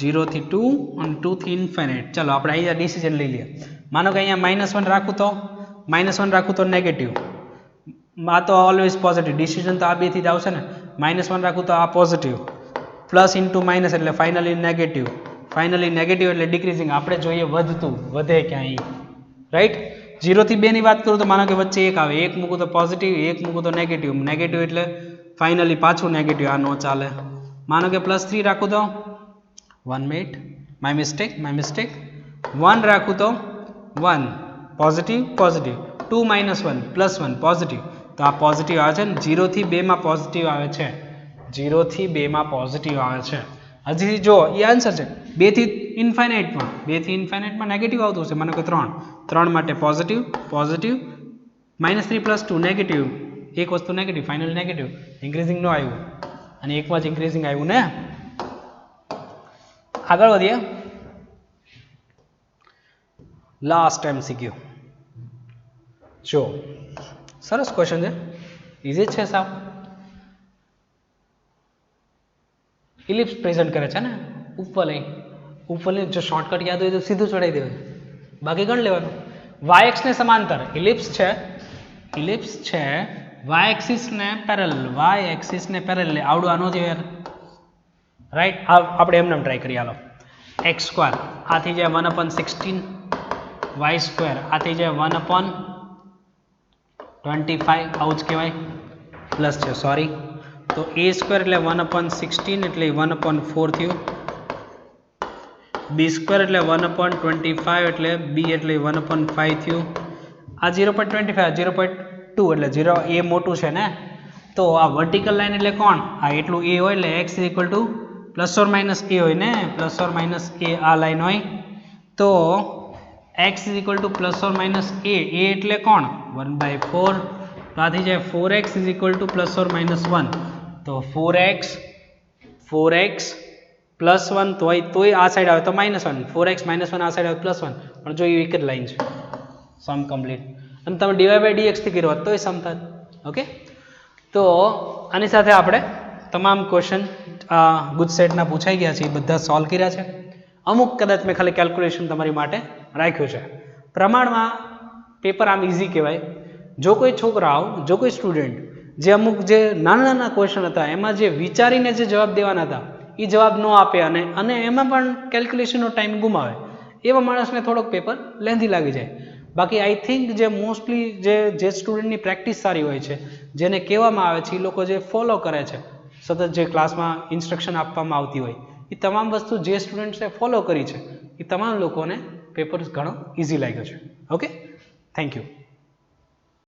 0 થી 2 અને 2 થી ઇન્ફિનિટ. ચલો આપણે અહીંયા ડિસિઝન લઈ લઈએ. માનો કે અહીંયા -1 રાખું તો નેગેટિવ, આ તો ઓલવેઝ પોઝિટિવ. ડિસિઝન તો આ બેથી જ આવશે ને. -1 રાખું તો આ પોઝિટિવ, પ્લસ ઇન્ટુ માઇનસ એટલે ફાઇનલી નેગેટિવ, એટલે ડિક્રીઝિંગ. આપણે જોઈએ વધતું, વધે ક્યાંય, રાઈટ. 0 થી 2 ની વાત કરું તો માનો કે વચ્ચે 1 આવે, 1 મૂકું તો પોઝિટિવ, 1 મૂકું તો નેગેટિવ, એટલે ફાઇનલી પાછું નેગેટિવ. આ નો ચાલે. માનો કે +3 રાખું તો 1 મિનિટ, માય મિસ્ટેક 1 રાખું તો 1 પોઝિટિવ, 2 - 1 +1 પોઝિટિવ, તો આ પોઝિટિવ આવે છે ને. 0 થી 2 માં પોઝિટિવ આવે છે, 0 થી 2 માં પોઝિટિવ આવે છે. હજી જો એ આન્સર છે. 2 થી ઇન્ફાઇનાઇટમાં નેગેટિવ આવતું હશે. માનો કે 3 માટે પોઝિટિવ, -3 + 2 નેગેટિવ, એક વસ્તુ નેગેટિવ, ફાઇનલ નેગેટિવ, ઇન્ક્રીઝિંગ નો આવ્યું અને એકમાં જ ઇન્ક્રીઝિંગ આવ્યું ને. આગળ વધીએ. Last MCQ. જો સરસ ક્વેશ્ચન છે, ઇઝી છે સાવ. ઇલિપ્સ પ્રેઝન્ટ કરે છે ને, ઉપરલી જો શોર્ટકટ યાદ હોય તો સીધું ચડાવી દેવાય, બાકી ગણ લેવાનું. y ને સમાંતર ઇલિપ્સ છે, y એક્સિસ ને પેરેલલ, આવડું આનો છે યાર, રાઈટ. આપણે એમને ટ્રાય કરીએ. હાલો. x² આ થઈ જાય 1/16, y² આ થઈ જાય 1/25, આવું જ કહેવાય, પ્લસ છે સોરી. તો a² એટલે 1/16 એટલે 1/4 થયું, b² એટલે 1/25 એટલે b એટલે 1/5 થયું. આ 0.25 0.2 એટલે 0 a મોટું છે ને, તો આ વર્ટિકલ લાઈન એટલે કોણ? આ એટલું a હોય એટલે x ± a હોય ને, ± a આ લાઈન હોય. તો x is equal two plus or minus a એટલે કોણ 1/4 તો આ થઈ જાય 4x is equal two plus or minus 1 તો 4x પ્લસ 1 તોય આ સાઈડ આવે તો -1 4x -1 આ સાઈડ આવે +1 પણ જો એ એક જ લાઈન છે સમ કમ્પ્લીટ અને તમે dy/dx થી કર્યો હોત તોય સમ થાત ઓકે તો આની સાથે આપણે તમામ ક્વેશ્ચન ગુડ સેટના પૂછાઈ ગયા છે એ બધા સોલ્વ કર્યા છે અમુક કદાચ મેં ખાલી કેલ્ક્યુલેશન તમારી માટે રાખ્યું છે પ્રમાણમાં પેપર આમ ઇઝી કહેવાય જો કોઈ છોકરાઓ જો કોઈ સ્ટુડન્ટ જે અમુક જે નાના નાના ક્વેશ્ચન હતા એમાં જે વિચારીને જે જવાબ દેવાના હતા એ જવાબ ન આપે અને એમાં પણ કેલ્ક્યુલેશનનો ટાઈમ ગુમાવે એવા માણસને થોડોક પેપર લેન્ધી લાગી જાય બાકી આઈ થિંક જે મોસ્ટલી જે સ્ટુડન્ટની પ્રેક્ટિસ સારી હોય છે જેને કહેવામાં આવે છે એ લોકો જે ફોલો કરે છે સતત જે ક્લાસમાં ઇન્સ્ટ્રક્શન આપવામાં આવતી હોય એ તમામ વસ્તુ જે સ્ટુડન્ટ્સે ફોલો કરી છે એ તમામ લોકોને પેપર ઘણો ઇઝી લાગ્યો છે ઓકે થેન્ક યુ